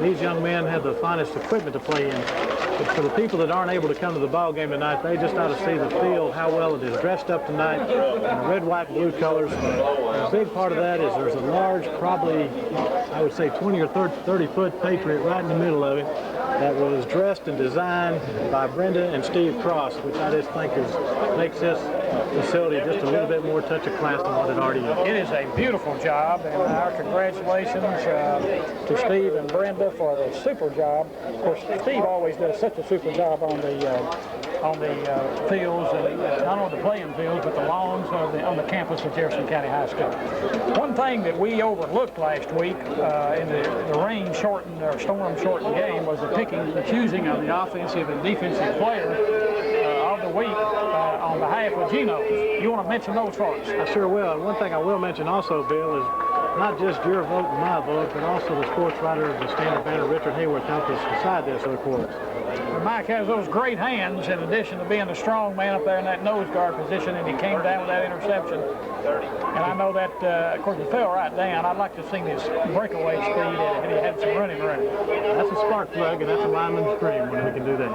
And these young men have the finest equipment to play in. But for the people that aren't able to come to the ball game tonight, they just ought to see the field, how well it is dressed up tonight in the red, white, blue colors. And a big part of that is there's a large, probably, I would say 20 or 30-foot Patriot right in the middle of it that was dressed and designed by Brenda and Steve Cross, which I just think makes this facility just a little bit more touch of class than what it already is. It is a beautiful job, and our congratulations to Steve and Brenda for the super job. Of course, Steve always does such a super job on the fields, and not only the playing fields, but the lawns on the campus of Jefferson County High School. One thing that we overlooked last week in the rain-shortened or storm-shortened game was the picking and choosing of the offensive and defensive player of the week on behalf of Gino. You want to mention those for us? I sure will. And one thing I will mention also, Bill, is not just your vote and my vote, but also the sports writer of the Standard Banner, Richard Hayworth, helped us decide this, of course. Mike has those great hands in addition to being a strong man up there in that nose guard position, and he came down with that interception. And I know that, of course, he fell right down. I'd like to see his breakaway speed, and he had some running room. That's a spark plug, and that's a lineman's dream when he can do that.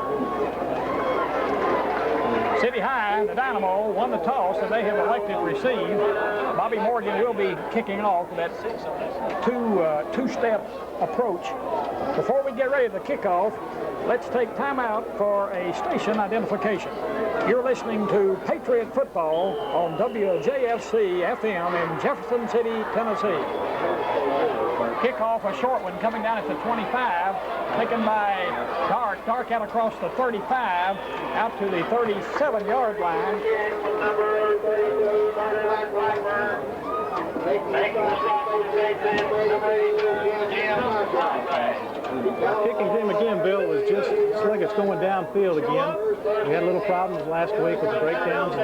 City High, the Dynamo, won the toss, and they have elected to receive. Bobby Morgan will be kicking off that two-step approach. Before we get ready to kick off, let's take time out for a station identification. You're listening to Patriot Football on WJFC FM in Jefferson City, Tennessee. Kickoff, a short one coming down at the 25, taken by Dark out across the 35, out to the 37-yard line. Kicking him again, Bill, was just like it's going downfield again. We had a little problems last week with the breakdowns, and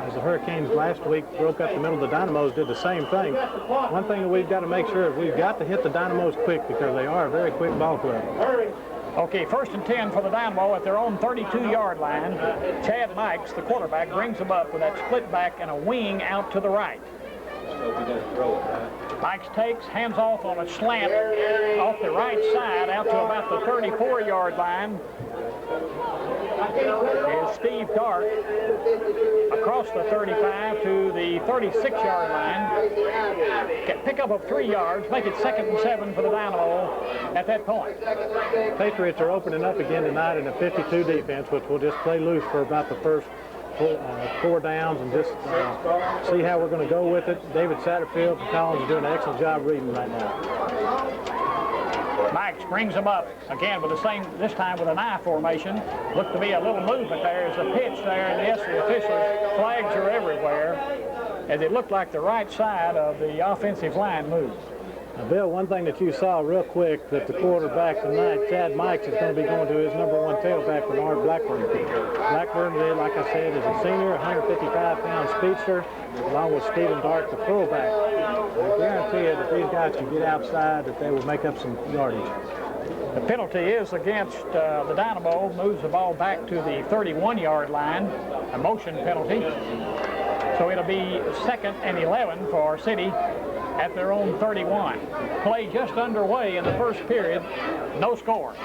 as the Hurricanes last week broke up the middle, the Dynamos did the same thing. One thing that we've got to make sure is we've got to hit the Dynamos quick because they are a very quick ball club. Okay, 1st and 10 for the Dynamo at their own 32-yard line. Chad Mikes, the quarterback, brings them up with that split back and a wing out to the right. Mikes takes, hands off on a slant off the right side out to about the 34-yard line. Is Steve Dark across the 35 to the 36-yard line. Pick up of 3 yards, make it 2nd and 7 for the Dynamo at that point. Patriots are opening up again tonight in a 52 defense, which will just play loose for about the first 4 downs and just see how we're going to go with it. David Satterfield and Collins are doing an excellent job reading right now. Mike brings them up again with the same, this time with an I formation. Looked to be a little movement there as a pitch there, and yes, the officials' flags are everywhere as it looked like the right side of the offensive line moved. Now, Bill, one thing that you saw real quick that the quarterback tonight, Chad Mikes, is going to be going to his #1 tailback, Bernard Blackburn. Blackburn, like I said, is a senior, 155-pound speedster, along with Stephen Dark, the fullback. I guarantee you that these guys can get outside, that they will make up some yardage. The penalty is against the Dynamo, moves the ball back to the 31-yard line, a motion penalty. So it'll be 2nd and 11 for City at their own 31. Play just underway in the first period, no score,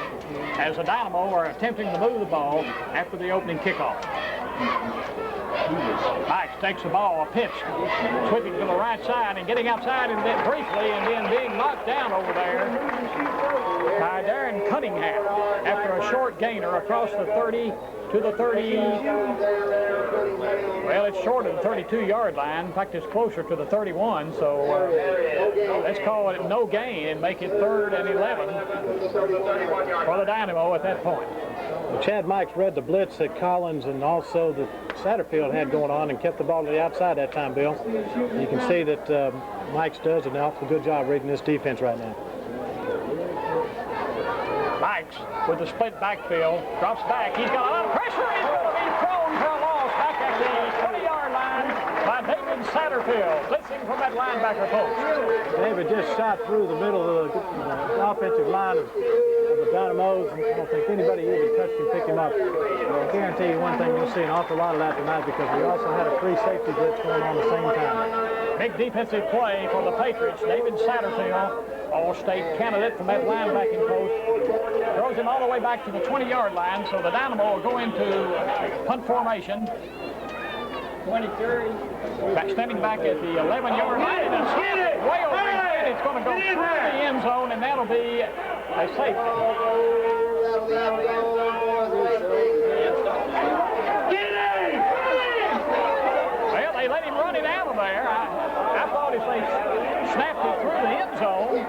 as the Dynamo are attempting to move the ball after the opening kickoff. Mike takes the ball, a pitch, sweeping to the right side and getting outside and then briefly and then being knocked down over there by Darren Cunningham after a short gainer across the 30 to the 30. Well, it's short of the 32-yard line. In fact, it's closer to the 31, so let's call it no gain and make it 3rd and 11 for the Dynamo at that point. Well, Chad Mikes read the blitz that Collins and also that Satterfield had going on and kept the ball to the outside that time, Bill. You can see that Mikes does an awful good job reading this defense right now. Mikes with the split backfield, drops back. He's got a lot of pressure. He's going to be thrown for a loss back at the 20-yard line by David Satterfield, blitzing from that linebacker post. David just shot through the middle of the offensive line of the Dynamos. I don't think anybody even touched him, picked him up. But I guarantee you one thing, you'll see an awful lot of that tonight because we also had a free safety blitz going on at the same time. Big defensive play for the Patriots. David Satterfield All-State candidate from that linebacking post. Throws him all the way back to the 20-yard line, so the Dynamo will go into punt formation. 23. Standing back at the 11-yard line, and it's way over his head. It's going to go through the end zone, and that'll be a safety. Well, they let him run it out of there. I thought if they snapped it through the end zone,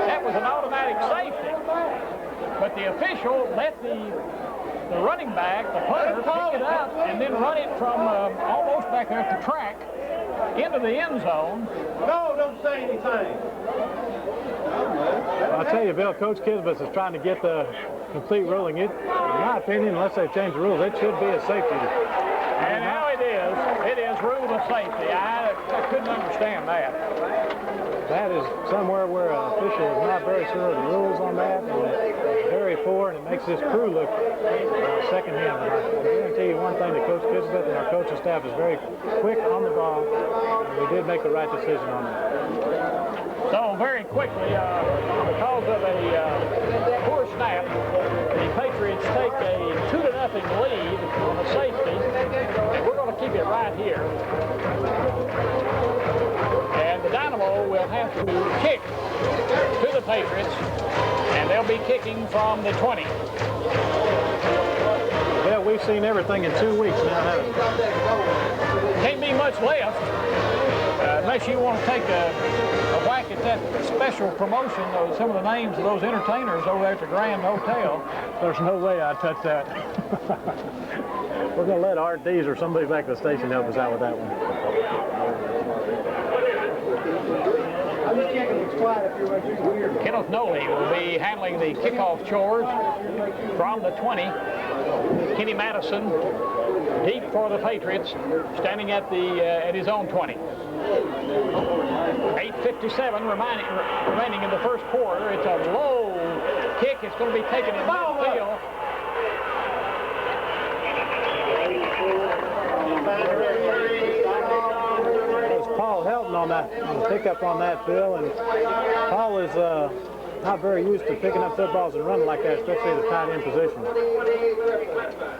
that was an automatic safety. But the official let the running back, the punter, pick it up and then run it from almost back there at the track into the end zone. No, don't say anything. I'll tell you, Bill, Coach Kisbis is trying to get the complete ruling. In my opinion, unless they've changed the rules, it should be a safety. And now it is. It is ruled a safety. I couldn't understand that. That is somewhere where an official is not very sure of the rules on that, and it's very poor, and it makes this crew look second-hand. I guarantee you one thing, that Coach Kisbeth and our coaching staff is very quick on the ball, and we did make the right decision on that. So very quickly, because of a poor snap, the Patriots take a 2-0 lead on a safety. We're going to keep it right here. And the Dynamo will have to kick to the Patriots, and they'll be kicking from the 20. Well, we've seen everything in 2 weeks now, haven't we? Can't be much left unless you want to take a whack at that special promotion of some of the names of those entertainers over there at the Grand Hotel. There's no way I'd touch that. We're going to let Art Dees or somebody back at the station help us out with that one. Kenneth Noley will be handling the kickoff chores from the 20. Kenny Madison, deep for the Patriots, standing at his own 20. 8:57 remaining in the first quarter. It's a low kick. It's going to be taken in midfield. Paul helping on the pickup on that, Phil, and Paul is not very used to picking up footballs and running like that, especially in the tight end position.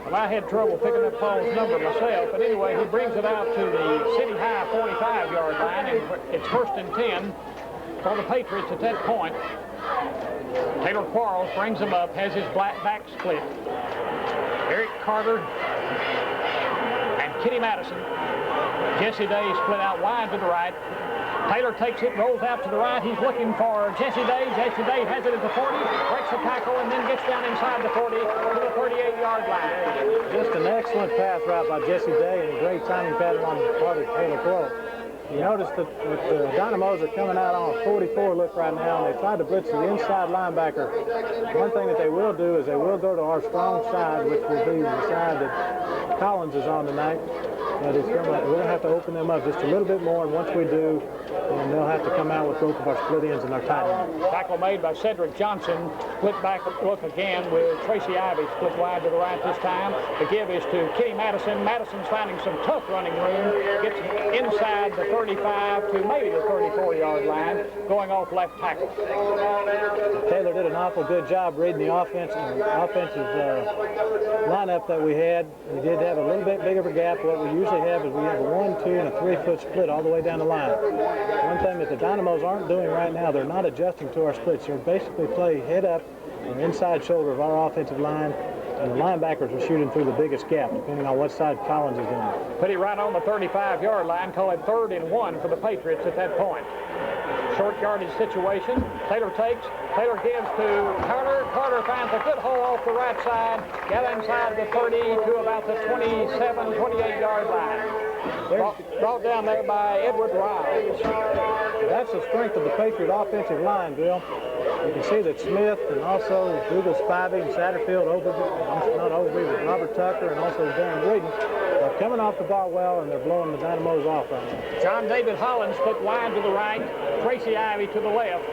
Well, I had trouble picking up Paul's number myself, but anyway, he brings it out to the city high 45-yard line, and it's 1st and 10 for the Patriots at that point. Taylor Quarles brings him up, has his back split. Eric Carter and Kenny Madison. Jesse Day split out wide to the right. Taylor takes it, rolls out to the right. He's looking for Jesse Day. Jesse Day has it at the 40, breaks the tackle, and then gets down inside the 40 to the 38-yard line. Just an excellent pass route by Jesse Day and a great timing pattern on the part of Taylor Quarles. You notice that the Dynamos are coming out on a 44 look right now, and they tried to blitz the inside linebacker. One thing that they will do is they will go to our strong side, which will be the side that Collins is on tonight. But we're going to have to open them up just a little bit more, and once we do, then they'll have to come out with both of our split ends and our tight ends. Tackle made by Cedric Johnson. Split back look again with Tracy Ivey split wide to the right this time. The give is to Kenny Madison. Madison's finding some tough running room. Gets inside the 35 to maybe the 34-yard line, going off left tackle. Taylor did an awful good job reading the offensive lineup that we had. We did have a little bit bigger of a gap. What we usually have is we have a 1, 2, and a 3-foot split all the way down the line. One thing that the Dynamos aren't doing right now, they're not adjusting to our splits. They're basically play head up or inside shoulder of our offensive line, and the linebackers are shooting through the biggest gap, depending on what side Collins is doing. Put it right on the 35-yard line, call it 3rd and 1 for the Patriots at that point. Short yardage situation. Taylor takes. Taylor gives to Carter. Carter finds a good hole off the right side. Got inside the 30 to about the 27, 28-yard line. Brought down there by Edward Riles. That's the strength of the Patriot offensive line, Bill. You can see that Smith and also Dougal Spivey and Satterfield, Robert Tucker, and also Darren Whedon are coming off the ball well, and they're blowing the Dynamos off right now. John David Hollins split wide to the right. Tracy Ivey to the left.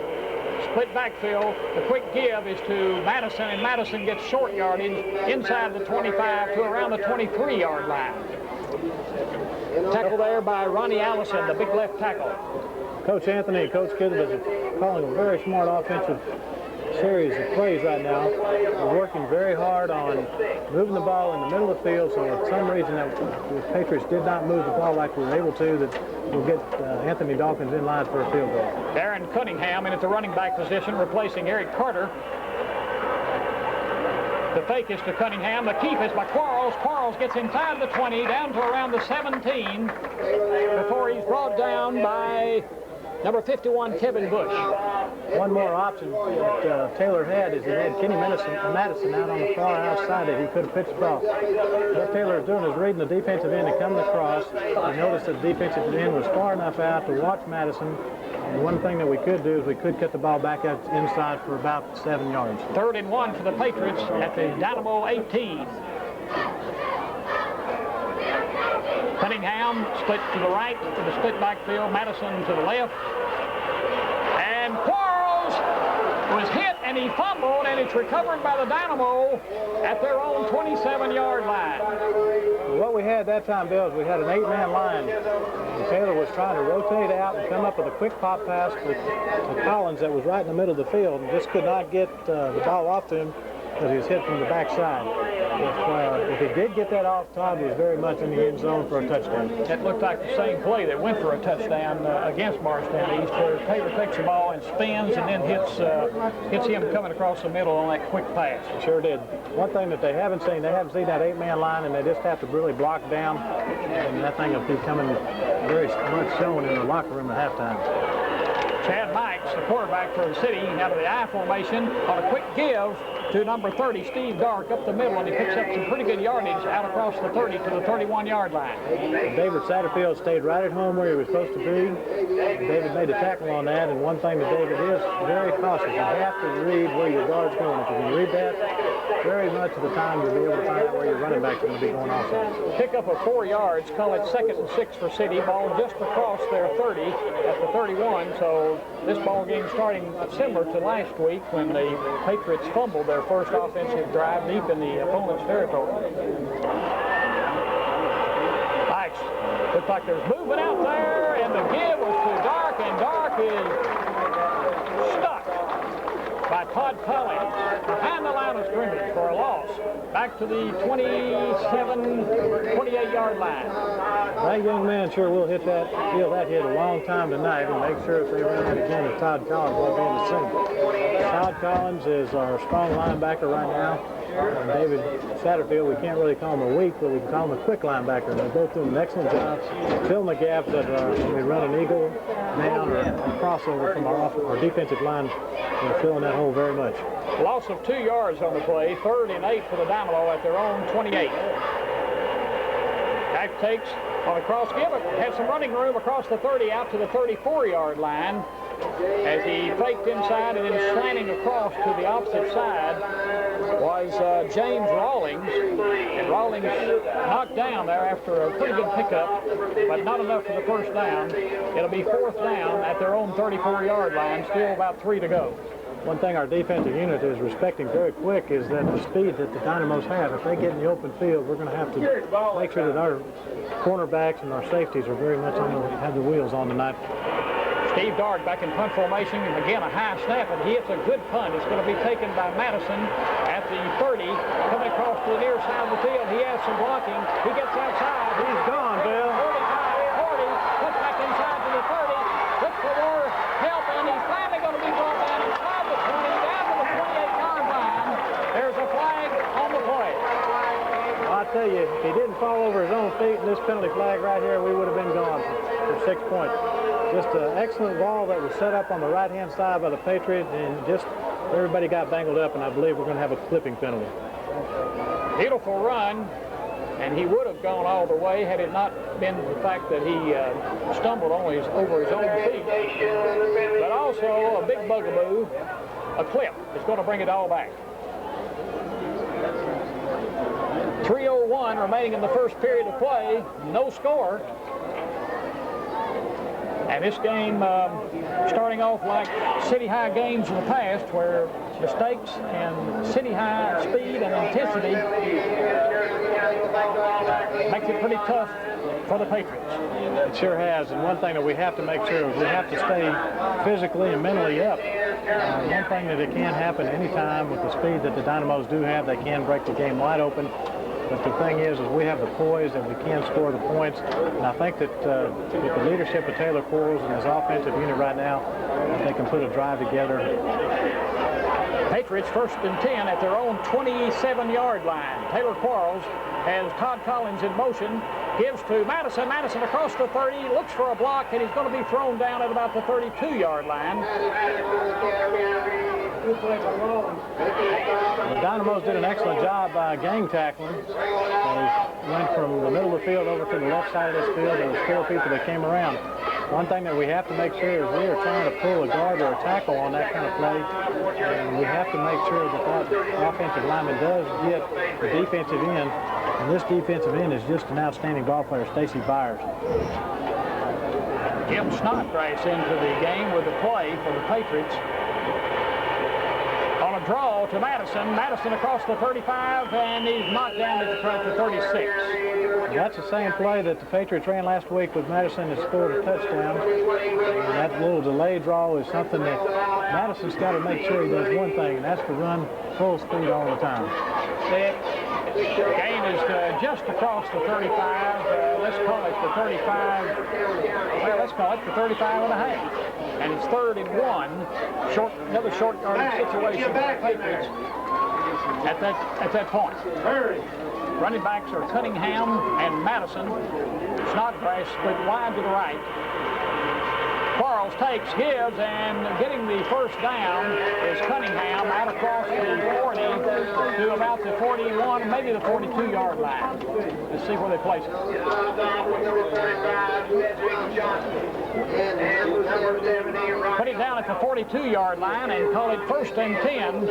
Split backfield. The quick give is to Madison, and Madison gets short yardage inside the 25 to around the 23-yard line. Tackle there by Ronnie Allison, the big left tackle. Coach Anthony and Coach Kisbeth calling a very smart offensive series of plays right now. We're working very hard on moving the ball in the middle of the field, so if for some reason that the Patriots did not move the ball like we were able to, that we'll get Anthony Dawkins in line for a field goal. Aaron Cunningham in at the running back position, replacing Eric Carter. The fake is to Cunningham. The keep is by Quarles. Quarles gets inside the 20, down to around the 17, before he's brought down by number 51, Kevin Bush. One more option that Taylor had is he had Kenny Madison out on the far outside that he could have pitched off. What Taylor is doing is reading the defensive end and coming across. He noticed that the defensive end was far enough out to watch Madison. And one thing that we could do is we could get the ball back out inside for about 7 yards. 3rd and 1 for the Patriots at the Dynamo 18. Cunningham split to the right to the split backfield. Madison to the left. And Quarles was hit and he fumbled, and it's recovered by the Dynamo at their own 27-yard line. What we had that time, Bill, is we had an 8-man line. And Taylor was trying to rotate out and come up with a quick pop pass to Collins that was right in the middle of the field, and just could not get the ball off to him because he was hit from the backside. If he did get that off, Todd was very much in the end zone for a touchdown. It looked like the same play that went for a touchdown against Morristown East, where Taylor takes the ball and spins and then hits him coming across the middle on that quick pass. Sure did. One thing that they haven't seen that 8-man line, and they just have to really block down, and that thing will be coming very much shown in the locker room at halftime. Chad Mikes, the quarterback for the city, out of the I formation on a quick give to number 30, Steve Dark, up the middle, and he picks up some pretty good yardage out across the 30 to the 31-yard line. David Satterfield stayed right at home where he was supposed to be. David made a tackle on that, and one thing that David is very cautious. You have to read where your guard's going. If you can read that, very much of the time you'll be able to find out where your running back's going to be going also. Pick up of 4 yards, call it 2nd and 6 for City. Ball just across their 30 at the 31, so this ball game starting similar to last week when the Patriots fumbled their first offensive drive deep in the opponent's territory. Mikes, looks like there's movement out there, and the give was to Dark, and Dark is stuck by Todd Collins behind the line of scrimmage for a loss. Back to the 28-yard line. That young man sure will feel that hit a long time tonight, and make sure if they run it again that Todd Collins won't be in the scene. Todd Collins is our strong linebacker right now. And David Satterfield, we can't really call him a weak, but we can call him a quick linebacker. They both do an excellent job filling the gaps that when we run an eagle down or a crossover from our defensive line. They're filling that hole very much. Loss of 2 yards on the play, 3rd and 8 for the Dynamo at their own 28. Back takes on a cross give. Had some running room across the 30 out to the 34-yard line as he faked inside and then slanting across to the opposite side was James Rawlings. And Rawlings knocked down there after a pretty good pickup, but not enough for the first down. It'll be 4th down at their own 34-yard line, still about 3 to go. One thing our defensive unit is respecting very quick is that the speed that the Dynamos have. If they get in the open field, we're going to have to make sure that our cornerbacks and our safeties are very much have the wheels on tonight. Steve Dark back in punt formation, and again a high snap, and he hits a good punt. It's going to be taken by Madison at the 30, coming across to the near side of the field. He has some blocking. He gets outside. He's gone, Bill. 40, puts back inside to the 30, looks for more help, and he's finally going to be brought down inside the 20, down to the 28-yard line. There's a flag on the play. I'll tell you, if he didn't fall over his own feet in this penalty flag right here, we would have been gone for 6 points. Just an excellent ball that was set up on the right-hand side by the Patriots, and just everybody got bangled up, and I believe we're going to have a clipping penalty. Beautiful run, and he would have gone all the way had it not been the fact that he stumbled over his own feet. But also a big bugaboo, a clip, is going to bring it all back. 3:01 remaining in the first period of play, no score. And this game starting off like City High games in the past, where mistakes and City High speed and intensity makes it pretty tough for the Patriots. It sure has, and one thing that we have to make sure is we have to stay physically and mentally up. One thing that it can happen anytime with the speed that the Dynamos do have, they can break the game wide open. But the thing is we have the poise and we can score the points. And I think that with the leadership of Taylor Quarles and his offensive unit right now, they can put a drive together. Patriots 1st and 10 at their own 27-yard line. Taylor Quarles has Todd Collins in motion, gives to Madison. Madison across the 30, looks for a block, and he's going to be thrown down at about the 32-yard line. The Dynamos did an excellent job by gang tackling. They went from the middle of the field over to the left side of this field. There was 4 people that came around. One thing that we have to make sure is we are trying to pull a guard or a tackle on that kind of play. And we have to make sure that that offensive lineman does get the defensive end. And this defensive end is just an outstanding ball player, Stacy Byers. Jim Snodgrass into the game with the play for the Patriots. On a draw to Madison. Madison across the 35, and he's knocked down at the 36. That's the same play that the Patriots ran last week with Madison that scored a touchdown. And that little delay draw is something that Madison's got to make sure he does one thing, and that's to run full speed all the time. The gain is just across the 35. Let's call it the 35. Well, let's call it the 35 and a half. And it's 3rd and 1. Another short yardage situation for the Patriots at that point. Running backs are Cunningham and Madison. Snodgrass split wide to the right. Quarles takes, gives, and getting the first down is Cunningham out across the 40 to about the 41, maybe the 42-yard line. Let's see where they place it. Put it down at the 42-yard line and call it 1st and 10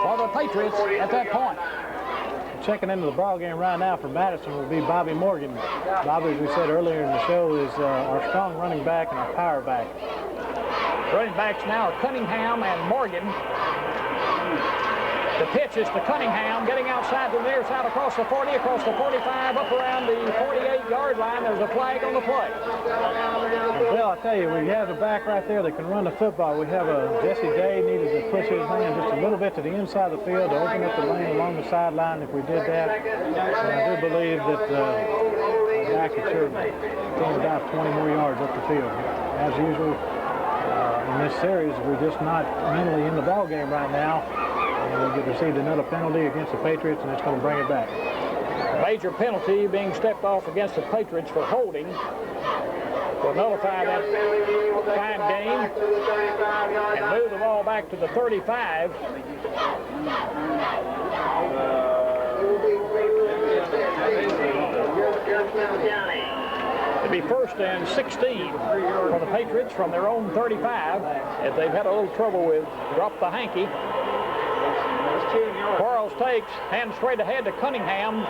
for the Patriots at that point. Checking into the ball game right now for Madison will be Bobby Morgan. Bobby, as we said earlier in the show, is our strong running back and our power back. Running backs now are Cunningham and Morgan. The pitch is to Cunningham, getting outside to the near side across the 40, across the 45, up around the 48-yard line. There's a flag on the play. Well, I tell you, we have a back right there that can run the football. We have Jesse Day needed to push his man just a little bit to the inside of the field to open up the lane along the sideline. If we did that, I do believe that Jack could sure gain about 20 more yards up the field. As usual, in this series, we're just not mentally in the ball game right now. And we received another penalty against the Patriots, and it's going to bring it back. Major penalty being stepped off against the Patriots for holding. Will nullify that fine game and move the ball back to the 35. It'll be 1st and 16 for the Patriots from their own 35, as they've had a little trouble with drop the hanky. Quarles takes, hands straight ahead to Cunningham,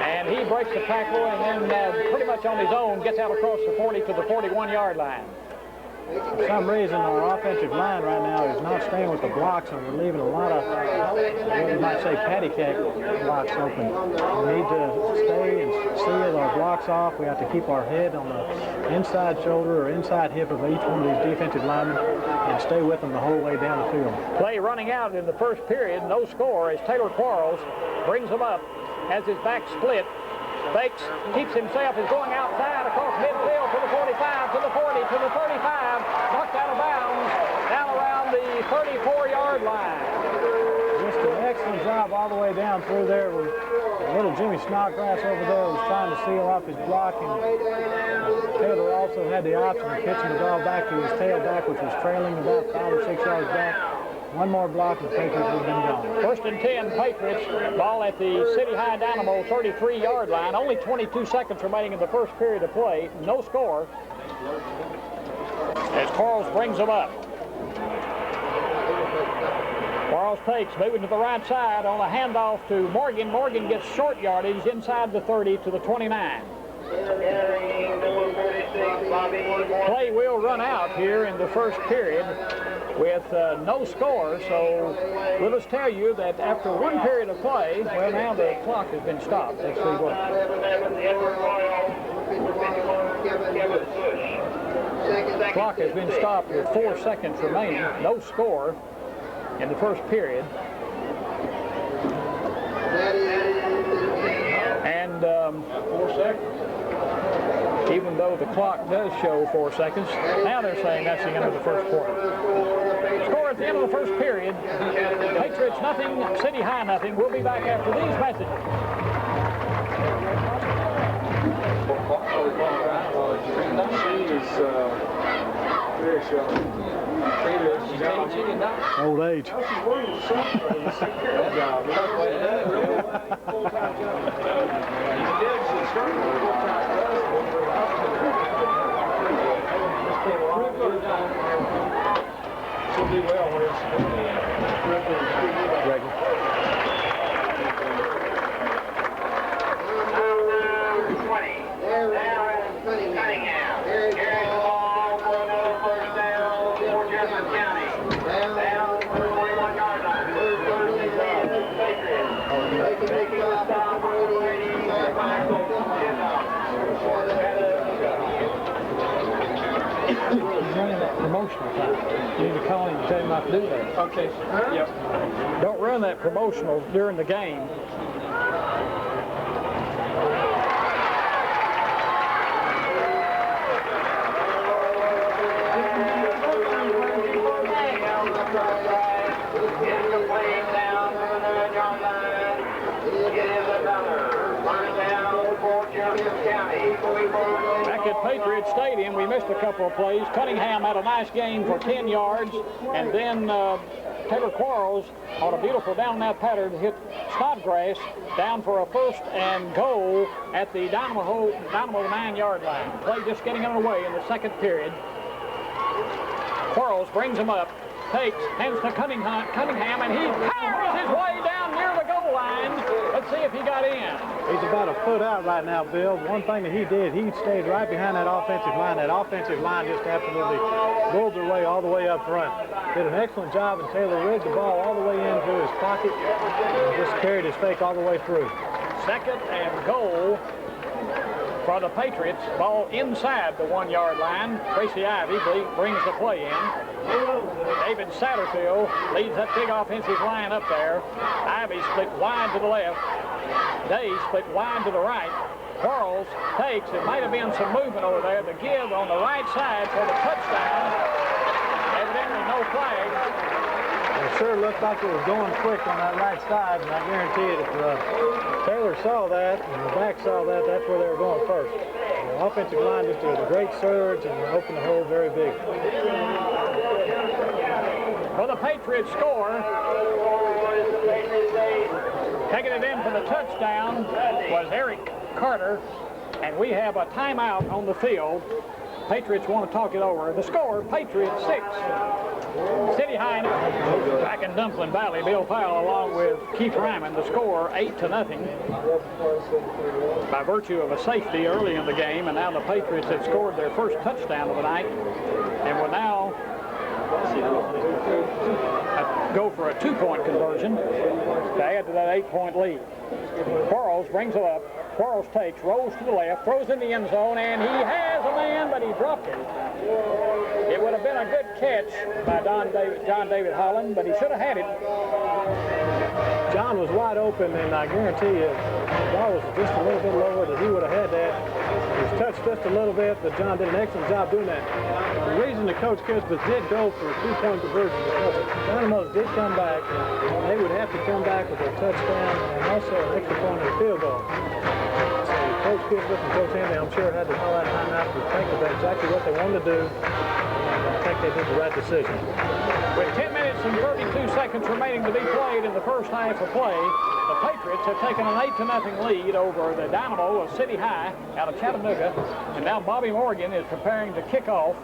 and he breaks the tackle and then pretty much on his own gets out across the 40 to the 41-yard line. For some reason, our offensive line right now is not staying with the blocks, and we're leaving a lot of, what you might say, patty cake blocks open. We need to stay and seal our blocks off. We have to keep our head on the inside shoulder or inside hip of each one of these defensive linemen and stay with them the whole way down the field. Play running out in the first period, no score, as Taylor Quarles brings him up, has his back split. Fakes, keeps himself, is going outside across midfield to the 45, to the 40, to the 35, knocked out of bounds, down around the 34-yard line. Just an excellent job all the way down through there. Little Jimmy Snodgrass over there was trying to seal off his block, and Taylor also had the option of pitching the ball back to his tailback, which was trailing about 5 or 6 yards back. One more block and the Patriots would have been gone. 1st and 10, Patriots. Ball at the City High Dynamo 33-yard line. Only 22 seconds remaining in the first period of play. No score. As Quarles brings them up. Quarles takes, moving to the right side on a handoff to Morgan. Morgan gets short yardage inside the 30 to the 29. Play will run out here in the first period with no score, so we'll just tell you that after one period of play, well, now the clock has been stopped. Let's see what. The clock has been stopped with 4 seconds remaining. No score in the first period. And 4 seconds. even though the clock does show 4 seconds, now they're saying that's the end of the first quarter. Score at the end of the first period. Patriots nothing, City High nothing. We'll be back after these messages. Old age. She'll do well with Promotional time. You need to call him and tell him not to do that. Okay. Yep. Don't run that promotional during the game. Back at Patriot Stadium, we missed a couple of plays. Cunningham had a nice game for 10 yards, and then Taylor Quarles on a beautiful down that pattern hit Snodgrass down for a 1st and goal at the Dynamo 9-yard line. Play just getting underway in the second period. Quarles brings him up, hands to Cunningham, and he powers his way down near the goal line. Let's see if he got in. He's about a foot out right now, Bill. One thing that he did, he stayed right behind that offensive line. That offensive line just absolutely rolled their way all the way up front. Did an excellent job, and Taylor rigged the ball all the way into his pocket and just carried his fake all the way through. 2nd and goal for the Patriots. Ball inside the 1-yard line. Tracy Ivy brings the play in. David Satterfield leads that big offensive line up there. Ivy split wide to the left. Day split wide to the right. Quarles takes. It might have been some movement over there. The give on the right side for the touchdown. Evidently no flag. It sure looked like it was going quick on that right side, and I guarantee it, if Taylor saw that and the back saw that, that's where they were going first. The offensive line just did a great surge and opened the hole very big. For the Patriots score, taking it in for the touchdown was Eric Carter, and we have a timeout on the field. Patriots want to talk it over. The score, Patriots 6. City High back in Dumpling Valley. Bill Powell along with Keith Ryman. The score 8-0 by virtue of a safety early in the game, and now the Patriots have scored their first touchdown of the night and will now go for a 2-point conversion to add to that 8-point lead. Quarles brings it up. Quarles takes, rolls to the left, throws in the end zone, and he has a man, but he dropped it. It would have been a good catch by John David Holland, but he should have had it. John was wide open, and I guarantee you, the ball was just a little bit lower that he would have had that. He was touched just a little bit, but John did an excellent job doing that. The reason that Coach Kispeth did go for a 2-point conversion is because the Dynamos did come back, and they would have to come back with a touchdown and also an extra point and a field goal. So Coach Kispeth and Coach Hanley, I'm sure, had to call that timeout to think about exactly what they wanted to do. I think they did the right decision. With 10 minutes and 32 seconds remaining to be played in the first half of play, the Patriots have taken an 8-0 lead over the Dynamo of City High out of Chattanooga. And now Bobby Morgan is preparing to kick off,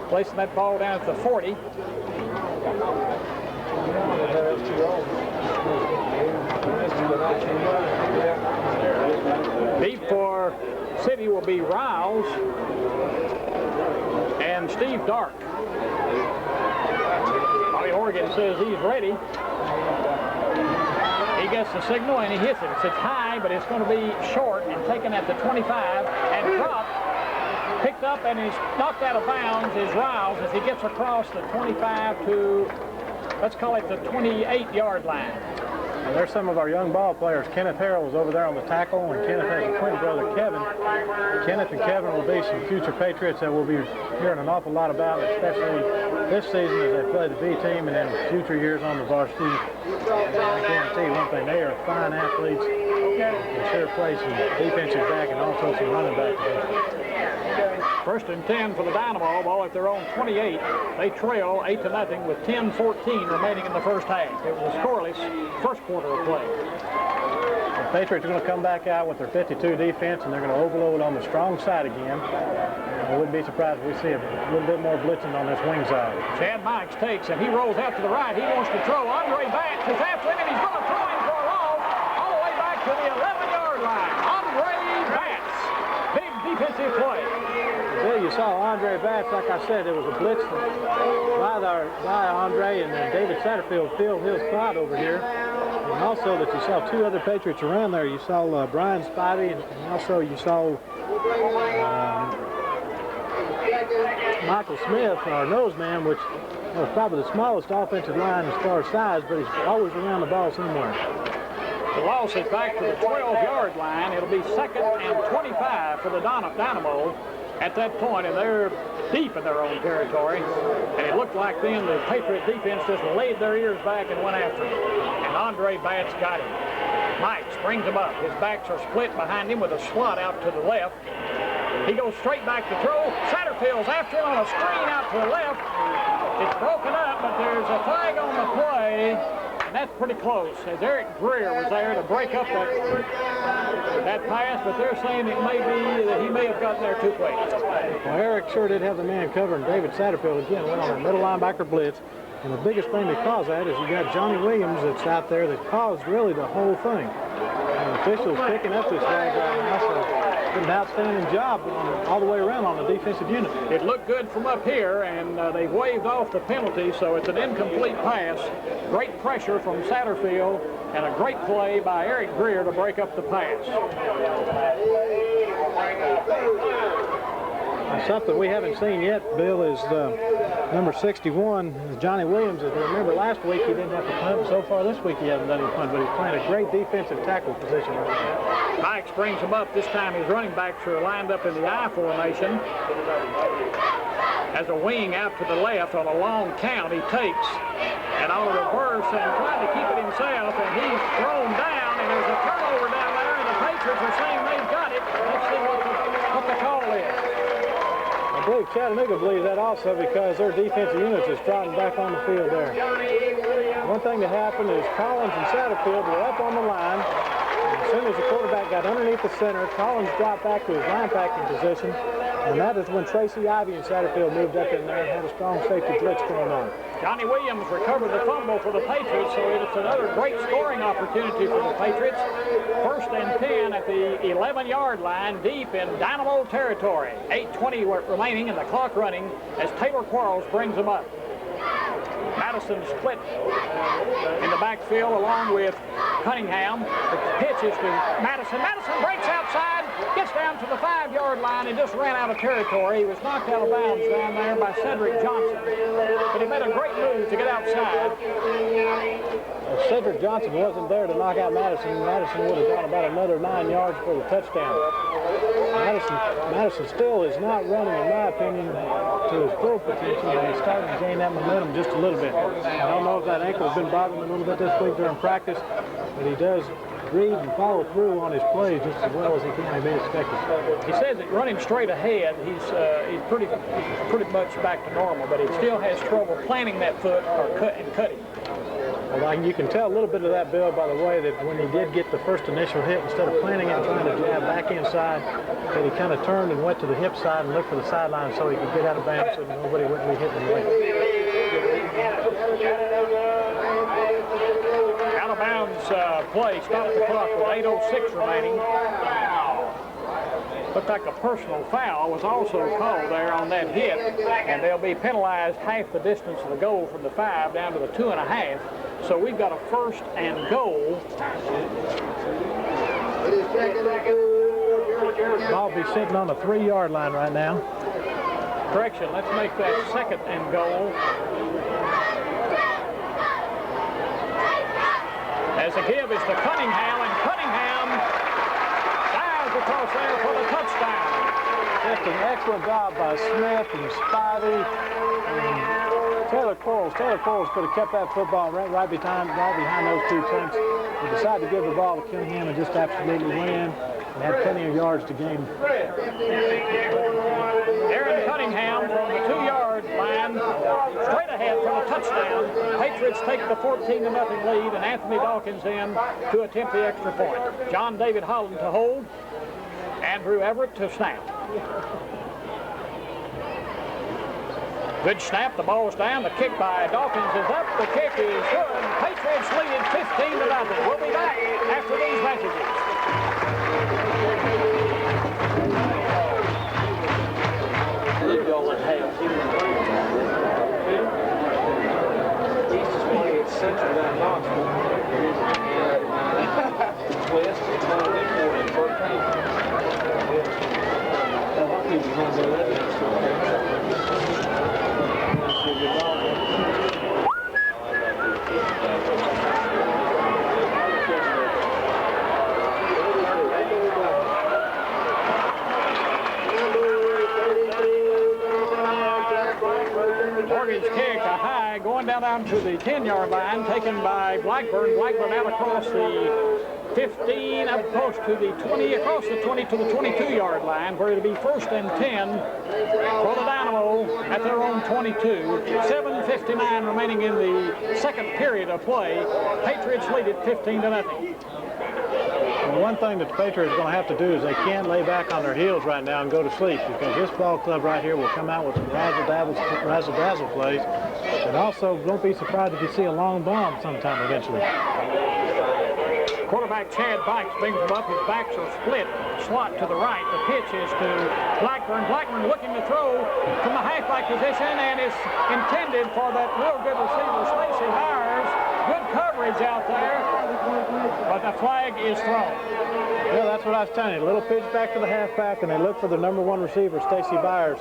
placing that ball down at the 40. Deep for City will be Riles and Steve Dark. Bobby Morgan says he's ready. He gets the signal and he hits it. It's high, but it's going to be short and taken at the 25 and dropped picked up and is knocked out of bounds is Riles as he gets across the 25 to, let's call it the 28-yard line. And there's some of our young ball players. Kenneth Harrell's over there on the tackle, and Kenneth has a twin brother, Kevin. Kenneth and Kevin will be some future Patriots that we'll be hearing an awful lot about, especially this season as they play the B team and in future years on the varsity. I guarantee you one thing, they are fine athletes. They sure play some defensive back and also some running back position. First and 10 for the Dynamo, ball at their own 28. They trail 8-0 with 10:14 remaining in the first half. It was a scoreless first quarter of play. The Patriots are going to come back out with their 52 defense, and they're going to overload on the strong side again. I wouldn't be surprised if we see a little bit more blitzing on this wing side. Chad Mikes takes, and he rolls out to the right. He wants to throw. Andre Batts is after him, and he's going to throw him for a loss all the way back to the 11-yard line. Andre Batts, big defensive play. Well, you saw Andre Batts, like I said, it was a blitz by Andre, and then David Satterfield filled his spot over here. And also that you saw two other Patriots around there. You saw Brian Spivey, and also you saw Michael Smith, our nose man, which was probably the smallest offensive line as far as size, but he's always around the ball somewhere. The loss is back to the 12-yard line. It'll be 2nd and 25 for the Dynamo at that point, and they're deep in their own territory. And it looked like then the Patriot defense just laid their ears back and went after him. And Andre Batts got him. Mike brings him up. His backs are split behind him with a slot out to the left. He goes straight back to throw. Satterfield's after him on a screen out to the left. It's broken up, but there's a flag on the play. And that's pretty close, as Eric Greer was there to break up that pass, but they're saying it may be that he may have gotten there too quick. Well, Eric sure did have the man covered, and David Satterfield again went on a middle linebacker blitz. And the biggest thing that caused that is you got Johnny Williams that's out there that caused really the whole thing. And the officials picking up this flag right now, so did an outstanding job all the way around on the defensive unit. It looked good from up here, and they waved off the penalty, so it's an incomplete pass. Great pressure from Satterfield, and a great play by Eric Greer to break up the pass. Something we haven't seen yet, Bill, is number 61, Johnny Williams. If you remember last week, he didn't have to punt. So far this week, he hasn't done any punt, but he's playing a great defensive tackle position right now. Mike brings him up. This time his running backs are lined up in the I formation. As a wing out to the left on a long count, he takes. And on a reverse and trying to keep it himself, and he's thrown down, and there's a turnover down there, and the Patriots are saying they've got it. Let's see what the call is. I believe Chattanooga believes that also because their defensive units is trotting back on the field there. One thing that happened is Collins and Satterfield were up on the line. As soon as the quarterback got underneath the center, Collins dropped back to his linebacking position, and that is when Tracy Ivy and Satterfield moved up in there and had a strong safety blitz going on. Johnny Williams recovered the fumble for the Patriots, so it's another great scoring opportunity for the Patriots. 1st and 10 at the 11-yard line, deep in Dynamo territory. 8:20 remaining and the clock running as Taylor Quarles brings them up. Madison split in the backfield along with Cunningham. The pitch is to Madison. Madison breaks outside, gets down to the 5-yard line, and just ran out of territory. He was knocked out of bounds down there by Cedric Johnson. But he made a great move to get outside. If Cedric Johnson wasn't there to knock out Madison, Madison would have got about another 9 yards for the touchdown. Madison still is not running, in my opinion, to his full potential, but he's starting to gain that momentum just a little bit. I don't know if that ankle has been bothering him a little bit this week during practice, but he does read and follow through on his plays just as well as he can be expected. He says that running straight ahead, he's pretty much back to normal, but he still has trouble planting that foot or cutting. Well, you can tell a little bit of that, Bill, by the way that when he did get the first initial hit, instead of planting it and trying to jab back inside, that he kind of turned and went to the hip side and looked for the sideline so he could get out of bounds so nobody wouldn't be hitting him late. Out of bounds play, stop the clock with 8:06 remaining. Looked like a personal foul was also called there on that hit, and they'll be penalized half the distance of the goal from the 5 down to the 2.5. So we've got a 1st and goal. Ball be sitting on the 3-yard line right now. Correction, let's make that 2nd and goal. As the give is to Cunningham, and Cunningham dives across there for the touchdown. Just an excellent job by Smith and Spivey and Taylor Quarles. Taylor Quarles could have kept that football right behind those two tanks. He decided to give the ball to Cunningham and just absolutely ran and had plenty of yards to gain. Aaron Cunningham from the 2-yard line, straight ahead for the touchdown. Patriots take the 14-0 lead, and Anthony Dawkins in to attempt the extra point. John David Holland to hold, Andrew Everett to snap. Good snap, the ball's down, the kick by Dawkins is up, the kick is good. Patriots lead it 15-0. We'll be back after these messages. Central that Knoxville. West, it's one of them more than 13. Morgan's kick, a high, going down to the 10-yard line, taken by Blackburn. Blackburn out across the 15, up close to the 20, across the 20 to the 22-yard line, where it'll be 1st and 10 for the Dynamo at their own 22. 7:59 remaining in the 2nd period of play. Patriots lead it 15-0. Well, one thing that the Patriots are going to have to do is they can't lay back on their heels right now and go to sleep, because this ball club right here will come out with some razzle-dazzle plays. And also, don't be surprised if you see a long bomb sometime eventually. Quarterback Chad Bikes brings him up. His backs are split. Slot to the right. The pitch is to Blackburn. Blackburn looking to throw from the halfback position, and it's intended for that real good receiver, Stacy Byers. Good coverage out there, but the flag is thrown. Yeah, that's what I was telling you. A little pitch back to the halfback, and they look for the #1 receiver, Stacy Byers.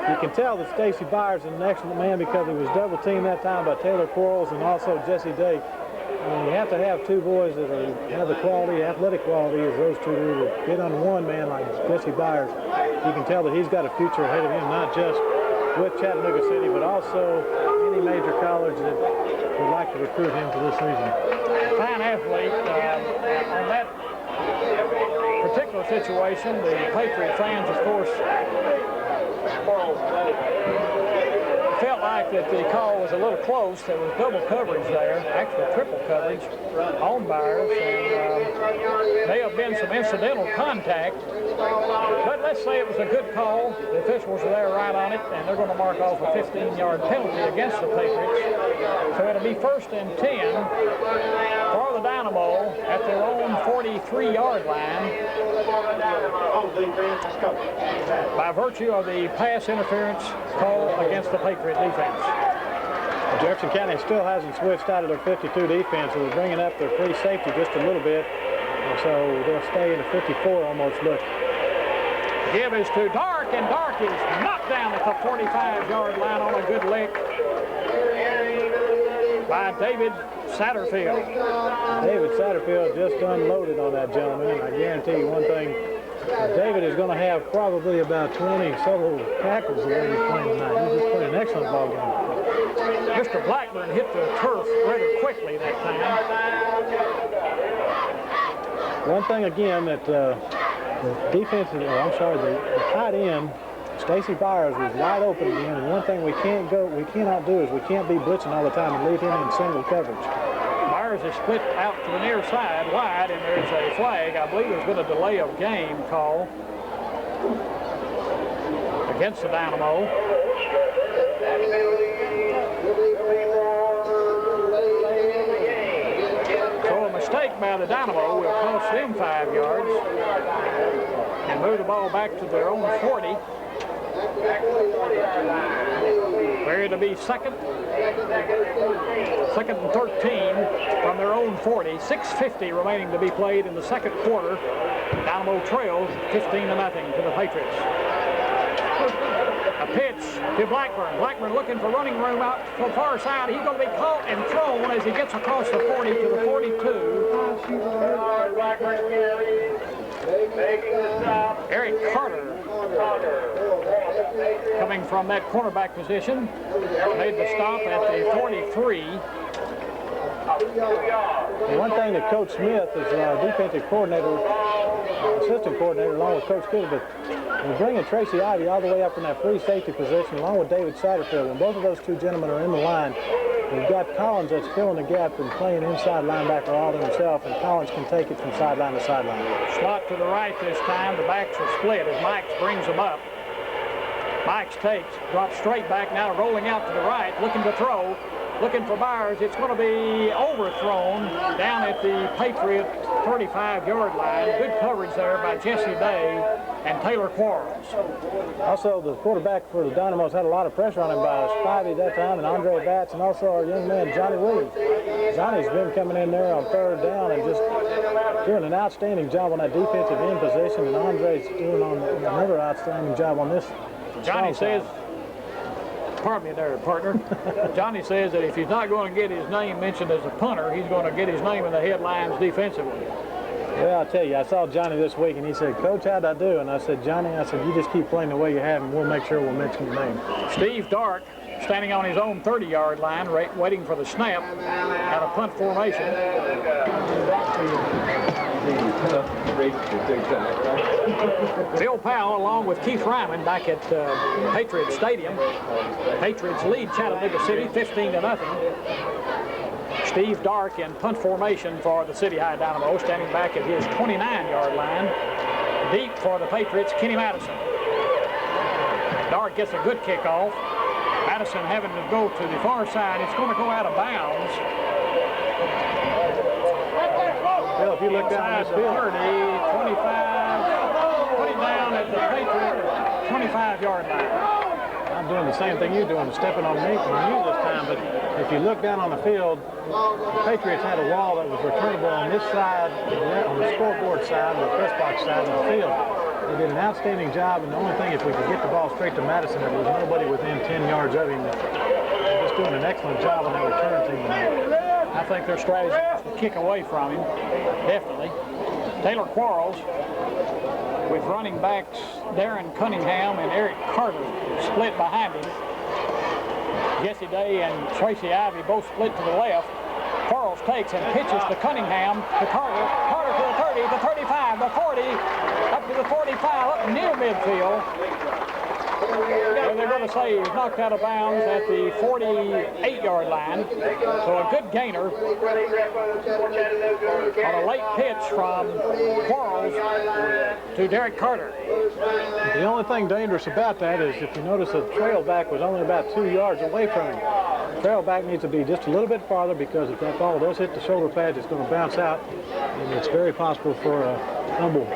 You can tell that Stacy Byers is an excellent man because he was double teamed that time by Taylor Quarles and also Jesse Day. And you have to have two boys that have the quality, athletic quality as those two do. To get on one man like Jesse Byers, you can tell that he's got a future ahead of him, not just with Chattanooga City, but also any major college that would like to recruit him for this season. Fine athlete. On that particular situation, the Patriot fans, of course, felt like that the call was a little close. There was double coverage there, actually triple coverage on Byers, and may have been some incidental contact. But let's say it was a good call. The officials are there right on it, and they're going to mark off a 15-yard penalty against the Patriots. So it'll be 1st and 10 for the Dynamo at their own 43-yard line by virtue of the pass interference call against the Patriot defense. Jefferson County still hasn't switched out of their 52 defense, so they're bringing up their free safety just a little bit. And so they'll stay in the 54 almost look. Give is to Dark, and Dark is knocked down at the 45-yard line on a good lick by David Satterfield. David Satterfield just unloaded on that gentleman, and I guarantee you one thing, David is going to have probably about 20 solo tackles the way he's playing tonight. He's just played an excellent ball game. Mr. Blackburn hit the turf rather quickly that time. One thing again that the defense, the tight end, Stacy Byers, was wide open again, and one thing we cannot do is we can't be blitzing all the time and leave him in single coverage. Byers is split out to the near side wide, and there's a flag. I believe there's been a delay of game call against the Dynamo. So a mistake by the Dynamo will cost them 5 yards and move the ball back to their own 40. Where to be second and 13 from their own 40. 6:50 remaining to be played in the second quarter. Dynamo trails 15-0 to the Patriots. A pitch to Blackburn. Blackburn looking for running room out to the far side. He's going to be caught and thrown as he gets across the 40 to the 42. Eric Carter, coming from that cornerback position, made the stop at the 43. The one thing that Coach Smith is our defensive coordinator, assistant coordinator, along with Coach Kitty, but we're bringing Tracy Ivey all the way up in that free safety position, along with David Satterfield. When both of those two gentlemen are in the line, we've got Collins that's filling the gap and playing inside linebacker all to himself, and Collins can take it from sideline to sideline. Slot to the right this time. The backs are split as Mikes brings them up. Mikes takes, drops straight back, now rolling out to the right, looking to throw. Looking for Byers. It's going to be overthrown down at the Patriot 35-yard line. Good coverage there by Jesse Day and Taylor Quarles. Also, the quarterback for the Dynamos had a lot of pressure on him by Spivey that time, and Andre Batts, and also our young man, Johnny Williams. Johnny's been coming in there on third down and just doing an outstanding job on that defensive end position, and Andre's doing another outstanding job on this. Johnny says, pardon me there, partner. Johnny says that if he's not going to get his name mentioned as a punter, he's going to get his name in the headlines defensively. Well, I'll tell you, I saw Johnny this week, and he said, "Coach, how'd I do?" And I said, "Johnny," I said, "you just keep playing the way you have, and we'll make sure we'll mention your name." Steve Dark standing on his own 30-yard line, waiting for the snap out of punt formation. Bill Powell, along with Keith Ryman, back at Patriots Stadium. Patriots lead Chattanooga City 15-0. Steve Dark in punt formation for the City High Dynamo, standing back at his 29-yard line. Deep for the Patriots, Kenny Madison. Dark gets a good kickoff. Madison having to go to the far side. It's going to go out of bounds. Well, if you look down this field, 30, 25, put it down at the Patriot 25-yard line. I'm doing the same thing you're doing, stepping on me from you this time, but if you look down on the field, the Patriots had a wall that was returnable on this side, on the scoreboard side, the press box side of the field. They did an outstanding job, and the only thing, if we could get the ball straight to Madison, there was nobody within 10 yards of him. They're just doing an excellent job on that return team. I think their strategy is to kick away from him, definitely. Taylor Quarles with running backs Darren Cunningham and Eric Carter split behind him. Jesse Day and Tracy Ivey both split to the left. Quarles takes and pitches to Cunningham, to Carter. Carter to the 30, the 35, the 40, up to the 45, up near midfield. And they're going to say he's knocked out of bounds at the 48-yard line. So a good gainer on a late pitch from Quarles to Derek Carter. The only thing dangerous about that is if you notice the trail back was only about 2 yards away from him. The trail back needs to be just a little bit farther, because if that ball does hit the shoulder pads, it's going to bounce out, and it's very possible for a fumble.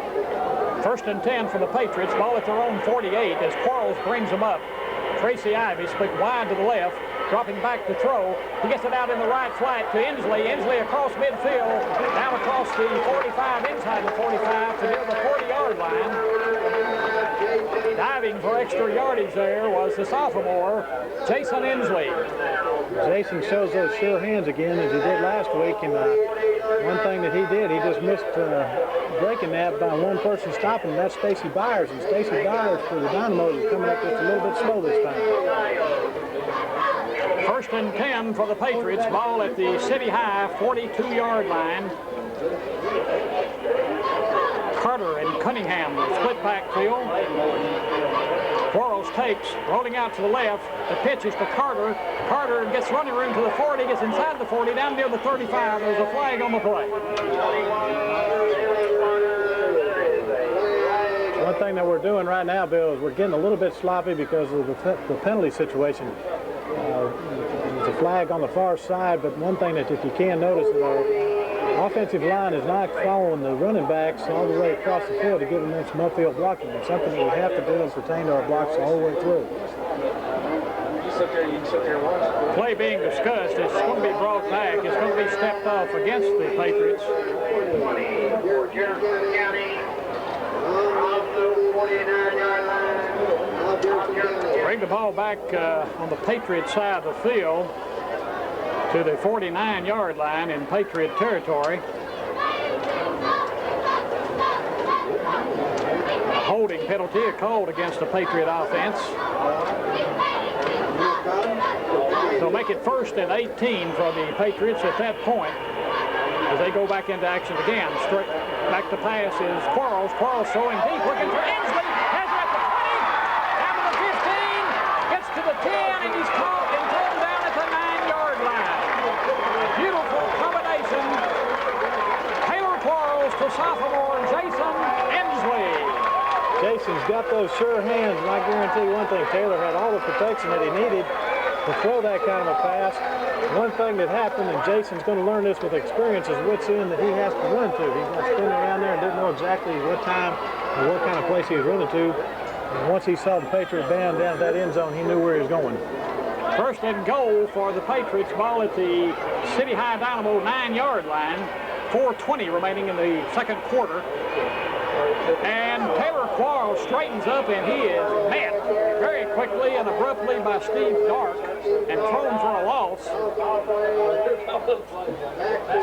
1st and 10 for the Patriots. Ball at their own 48 as Quarles brings them up. Tracy Ivey split wide to the left, dropping back to throw. He gets it out in the right flat to Inslee. Inslee across midfield, down across the 45, inside the 45 to near the 40-yard line. Diving for extra yardage there was the sophomore, Jason Inslee. Jason shows those sure hands again as he did last week, and one thing that he did, he just missed breaking that by one person stopping, and that's Stacy Byers. And Stacy Byers for the Dynamos is coming up just a little bit slow this time. 1st and 10 for the Patriots. Ball at the City High 42-yard line. Carter and Cunningham split backfield. Quarles takes, rolling out to the left. The pitch is to Carter. Carter gets running room to the 40, gets inside the 40, down near the 35. There's a flag on the play. One thing that we're doing right now, Bill, is we're getting a little bit sloppy because of the penalty situation. There's a flag on the far side, but one thing that if you can notice is our offensive line is not following the running backs all the way across the field to give them some upfield blocking. It's something that we have to do and pertain to our blocks all the way through. sit there, you can sit there and watch it. Play being discussed. It's going to be brought back. It's going to be stepped off against the Patriots. Jefferson County, off the 49-yard line. Bring the ball back on the Patriot side of the field to the 49-yard line in Patriot territory. A holding penalty called against the Patriot offense. They'll make it 1st and 18 for the Patriots at that point as they go back into action again. Straight back to pass is Quarles. Quarles throwing deep, looking for Inslee. Has it at the 20, down to the 15, gets to the 10, and he's caught and thrown down at the 9-yard line. A beautiful combination. Taylor Quarles to sophomore Jason Inslee. Jason's got those sure hands, and I guarantee one thing, Taylor had all the protection that he needed to throw that kind of a pass. One thing that happened, and Jason's going to learn this with experience, is which end that he has to run to. He got spinning around there and didn't know exactly what time or what kind of place he was running to. And once he saw the Patriot band down at that end zone, he knew where he was going. 1st and goal for the Patriots. Ball at the City High Dynamo 9-yard line. 4:20 remaining in the 2nd quarter. And Taylor Quarles straightens up, and he is met very quickly and abruptly by Steve Dark and thrown for a loss.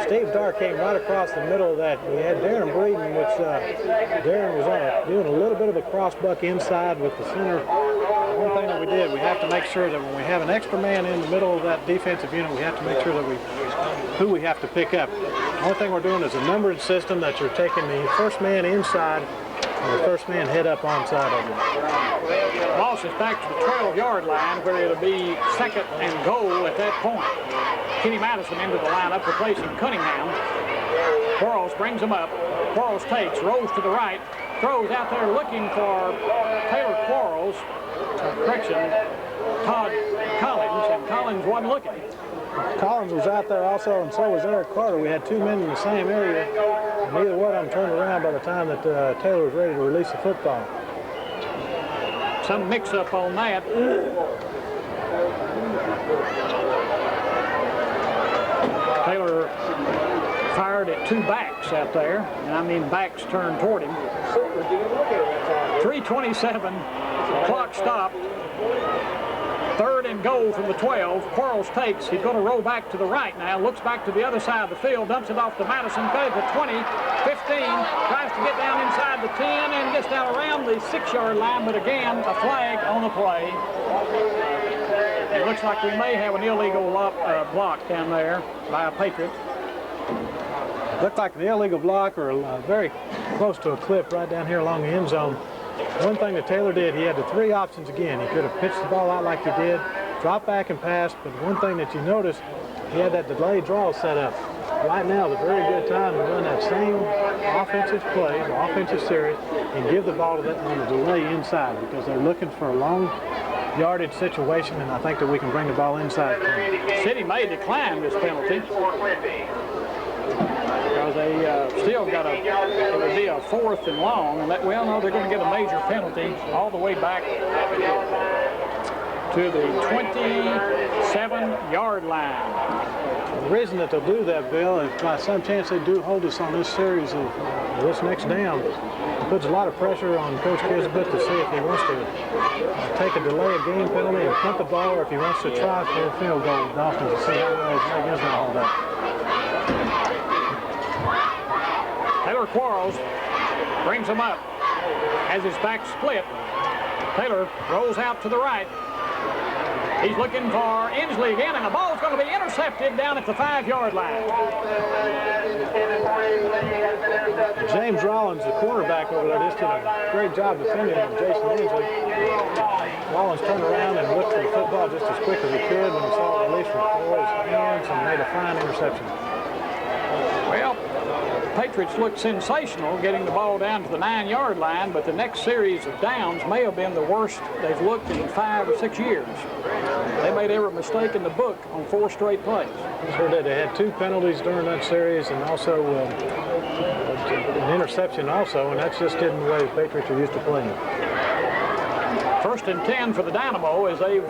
Steve Dark came right across the middle of that. We had Darren Breeden, which Darren was doing a little bit of a cross buck inside with the center. One thing that we did, we have to make sure that when we have an extra man in the middle of that defensive unit, we have to make sure that who we have to pick up. The only thing we're doing is a numbering system that you're taking the first man inside and the first man head up onside of him. Loss is back to the 12-yard line where it'll be 2nd and goal at that point. Kenny Madison into the lineup replacing Cunningham. Quarles brings him up. Quarles takes, rolls to the right, throws out there looking for Taylor Quarles. Todd Collins, and Collins wasn't looking. Collins was out there also, and so was Eric Carter. We had 2 men in the same area. Neither one of them turned around by the time that Taylor was ready to release the football. Some mix-up on that. Taylor fired at 2 backs out there, and I mean backs turned toward him. 3:27, clock stop. 3rd and goal from the 12. Quarles takes. He's going to roll back to the right now. Looks back to the other side of the field. Dumps it off to Madison. Goes to 20, 15. Tries to get down inside the 10 and gets down around the 6-yard line. But again, a flag on the play. It looks like we may have an illegal block down there by a Patriot. Looked like an illegal block or very close to a clip right down here along the end zone. One thing that Taylor did, he had the 3 options again. He could have pitched the ball out like he did, drop back and pass, but one thing that you notice, he had that delayed draw set up. Right now is a very good time to run that same offensive play, or offensive series, and give the ball to that on the delay inside because they're looking for a long yardage situation, and I think that we can bring the ball inside. City may decline this penalty. Because they still got it would be a 4th and long, and that, well, no, they're going to get a major penalty all the way back to the 27-yard line. The reason that they'll do that, Bill, is by some chance they do hold us on this series of this next down. It puts a lot of pressure on Coach Kisbett to see if he wants to take a delay of game penalty and punt the ball, or if he wants to try for a field goal with Dolphins to see how well he's going to hold up. Taylor Quarles brings him up, has his back split. Taylor rolls out to the right. He's looking for Inslee again, and the ball's going to be intercepted down at the 5-yard line. James Rollins, the quarterback over there, just did a great job defending on Jason Inslee. Rollins turned around and looked for the football just as quick as he could when he saw it released from Floyd's hands and made a fine interception. Well, Patriots looked sensational getting the ball down to the 9-yard line, but the next series of downs may have been the worst they've looked in 5 or 6 years. They made every mistake in the book on 4 straight plays. Sure did. They had 2 penalties during that series and also an interception also, and that's just isn't the way the Patriots are used to playing. First and 10 for the Dynamo as they've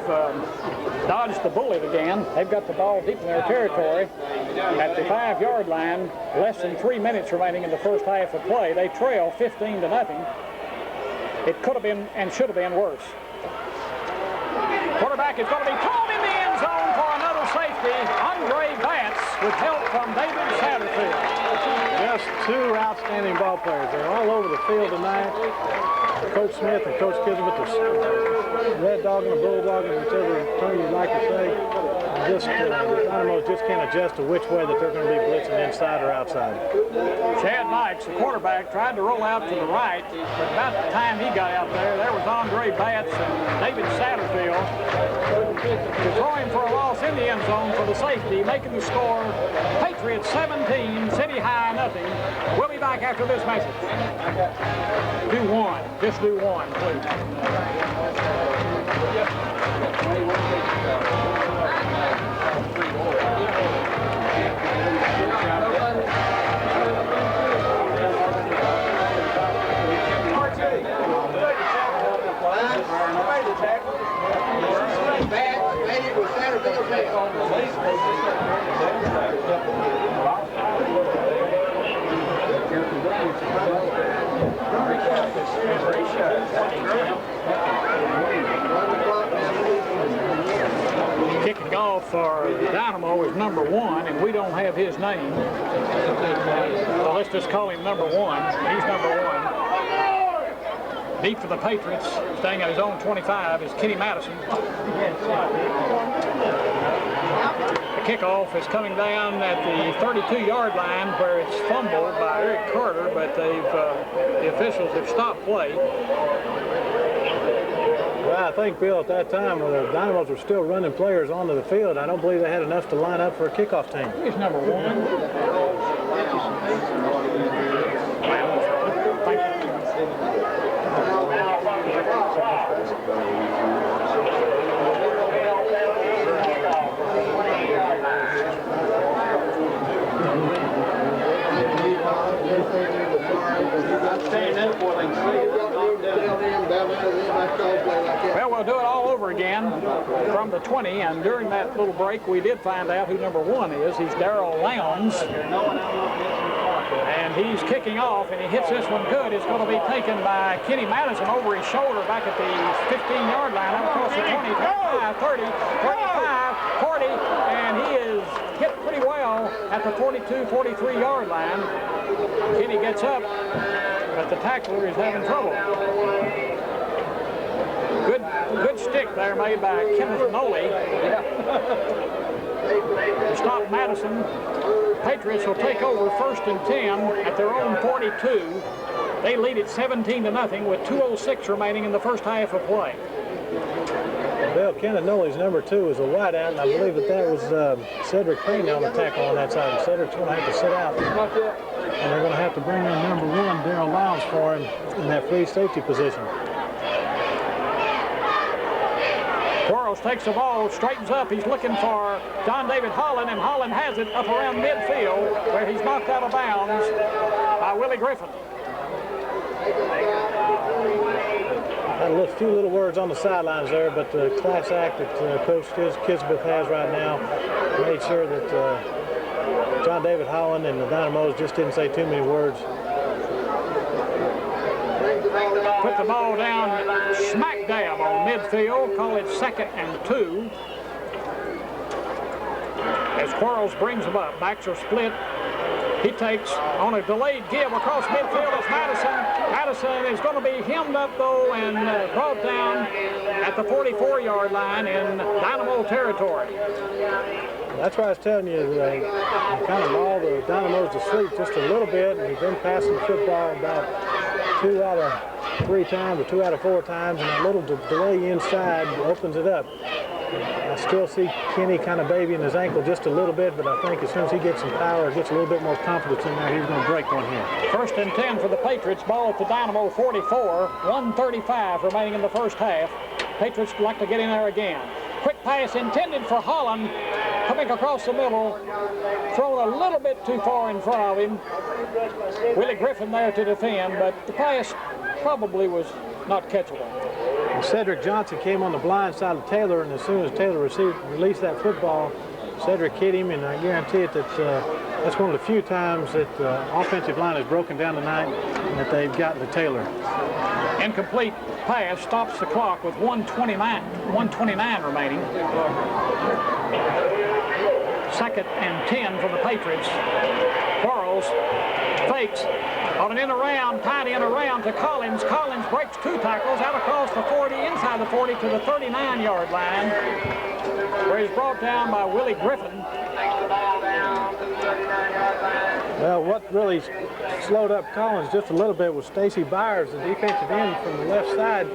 dodged the bullet again. They've got the ball deep in their territory at the 5-yard line. Less than 3 minutes remaining in the first half of play. They trail 15-0. It could have been and should have been worse. Quarterback is going to be thrown in the end zone for another safety. Andre Batts with help from David Satterfield. Just two outstanding ball players. They're all over the field tonight. Coach Smith and Coach Kismet, the red dog and the bulldog, whichever term you'd like to say. The Dynamos just can't adjust to which way that they're going to be blitzing, inside or outside. Chad Mikes, the quarterback, tried to roll out to the right, but about the time he got out there, there was Andre Batts and David Satterfield to throw him for a loss in the end zone for the safety, making the score Patriots 17, City High nothing. We'll be back after this message. Do one. Just do one, please. Kicking off for Dynamo is number 1, and we don't have his name. So let's just call him number 1. He's number 1. Deep for the Patriots, staying at his own 25, is Kenny Madison. The kickoff is coming down at the 32-yard line where it's fumbled by Eric Carter, but the officials have stopped play. Well, I think, Bill, at that time when the Dynamos were still running players onto the field, I don't believe they had enough to line up for a kickoff team. He's number 1. Thank you. Well, we'll do it all over again from the 20, and during that little break we did find out who number 1 is. He's Darrell Lowndes, and he's kicking off, and he hits this one good. It's going to be taken by Kenny Madison over his shoulder back at the 15-yard line, up across the 20, 25, 30, 25, 40, and he is hit pretty well at the 42, 43-yard line. Kenny gets up, but the tackler is having trouble. Good stick there made by Kenneth Noley to stop Madison. Patriots will take over first and 10 at their own 42. They lead it 17-0 with 2:06 remaining in the first half of play. Well, Kenneth Noley's number 2 is a wideout, and I believe that was Cedric Payne on the tackle on that side. Cedric's going to have to sit out, and they're going to have to bring in number 1, Darrell Lowndes, for him in that free safety position. Quarles takes the ball, straightens up. He's looking for John David Holland, and Holland has it up around midfield where he's knocked out of bounds by Willie Griffin. Had a few little words on the sidelines there, but the class act that Coach Kisbeth has right now made sure that John David Holland and the Dynamos just didn't say too many words. Put the ball down smack dab on midfield, call it 2nd and 2. As Quarles brings them up, backs are split. He takes on a delayed give across midfield. It's Madison. Madison is going to be hemmed up, though, and brought down at the 44-yard line in Dynamo territory. That's why I was telling you, kind of all the Dynamos to sleep just a little bit, and he's been passing the football about 2 out of 3 times or 2 out of 4 times, and that little delay inside opens it up. I still see Kenny kind of babying his ankle just a little bit, but I think as soon as he gets some power, gets a little bit more confidence in there, he's going to break one here. First and 10 for the Patriots. Ball at the Dynamo 44. 1:35 remaining in the first half. Patriots would like to get in there again. Quick pass intended for Holland, coming across the middle, thrown a little bit too far in front of him. Willie Griffin there to defend, but the pass probably was not catchable. And Cedric Johnson came on the blind side of Taylor, and as soon as Taylor released that football, Cedric hit him, and I guarantee it that that's one of the few times that the offensive line has broken down tonight and that they've gotten to Taylor. Incomplete pass stops the clock with 1:29 remaining. 2nd and 10 for the Patriots. Quarles fakes on an in around, tight end around to Collins. Collins breaks 2 tackles out across the 40, inside the 40 to the 39-yard line, where he's brought down by Willie Griffin. Well, what really slowed up Collins just a little bit was Stacy Byers, the defensive end from the left side,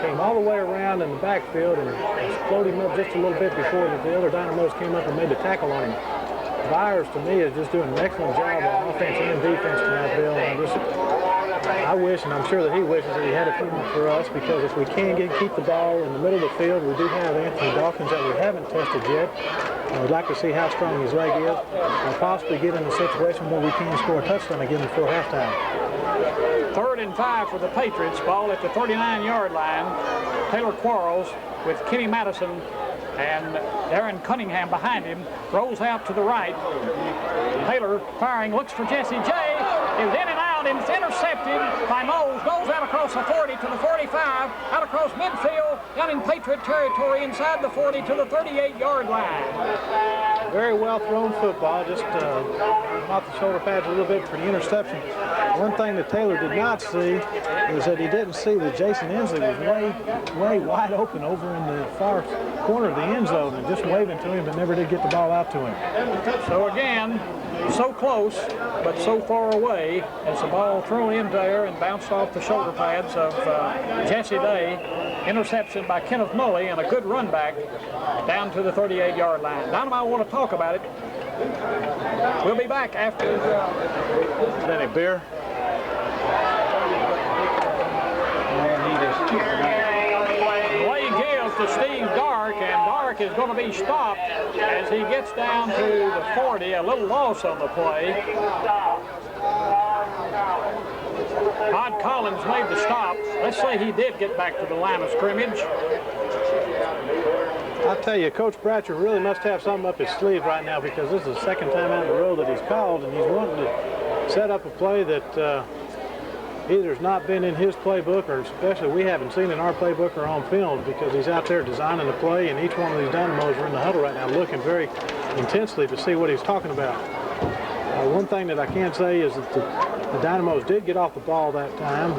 came all the way around in the backfield and slowed him up just a little bit before the other Dynamos came up and made the tackle on him. Byers, to me, is just doing an excellent job on offense and defense tonight, Bill. I wish, and I'm sure that he wishes that he had a few more for us, because if we can keep the ball in the middle of the field, we do have Anthony Dawkins that we haven't tested yet. We'd like to see how strong his leg is, and possibly get in a situation where we can score a touchdown again before halftime. 3rd and 5 for the Patriots. Ball at the 39-yard line. Taylor Quarles with Kenny Madison and Aaron Cunningham behind him. Rolls out to the right. Taylor firing, looks for Jesse J. Is in and out, and it's intercepted by Moles. Goes out across the 40 to the 45, out across midfield, down in Patriot territory, inside the 40 to the 38-yard line. Very well thrown football, just off the shoulder pads a little bit for the interception. One thing that Taylor did not see was that he didn't see that Jason Inslee was way wide open over in the far corner of the end zone and just waving to him, but never did get the ball out to him. So again, so close, but so far away as the ball thrown in there and bounced off the shoulder pads of Jesse Day. Interception by Kenneth Mulley and a good run back down to the 38-yard line. Dynamo, I want to talk about it. We'll be back after. Any beer? Play gives to Steve Dark, and Dark is going to be stopped as he gets down to the 40. A little loss on the play. Todd Collins made the stop. Let's say he did get back to the line of scrimmage. I'll tell you, Coach Bratcher really must have something up his sleeve right now, because this is the 2nd time out in a row that he's called, and he's wanting to set up a play that either has not been in his playbook, or especially we haven't seen in our playbook or on film, because he's out there designing the play, and each one of these Dynamos are in the huddle right now looking very intensely to see what he's talking about. One thing that I can say is that the Dynamos did get off the ball that time.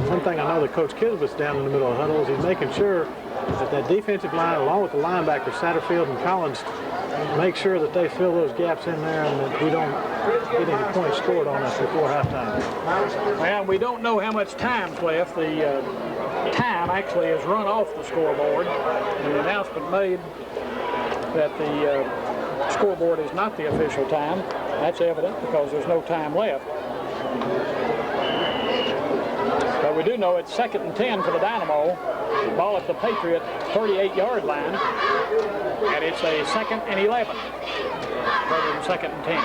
One thing I know that Coach Kisbett's down in the middle of the huddle is he's making sure that defensive line, along with the linebackers, Satterfield and Collins, make sure that they fill those gaps in there and that we don't get any points scored on us before halftime. Well, we don't know how much time's left. The time actually has run off the scoreboard. The announcement made that the scoreboard is not the official time. That's evident because there's no time left. But we do know it's 2nd and 10 for the Dynamo. Ball at the Patriot 38-yard line. And it's a 2nd and 11 rather than 2nd and 10.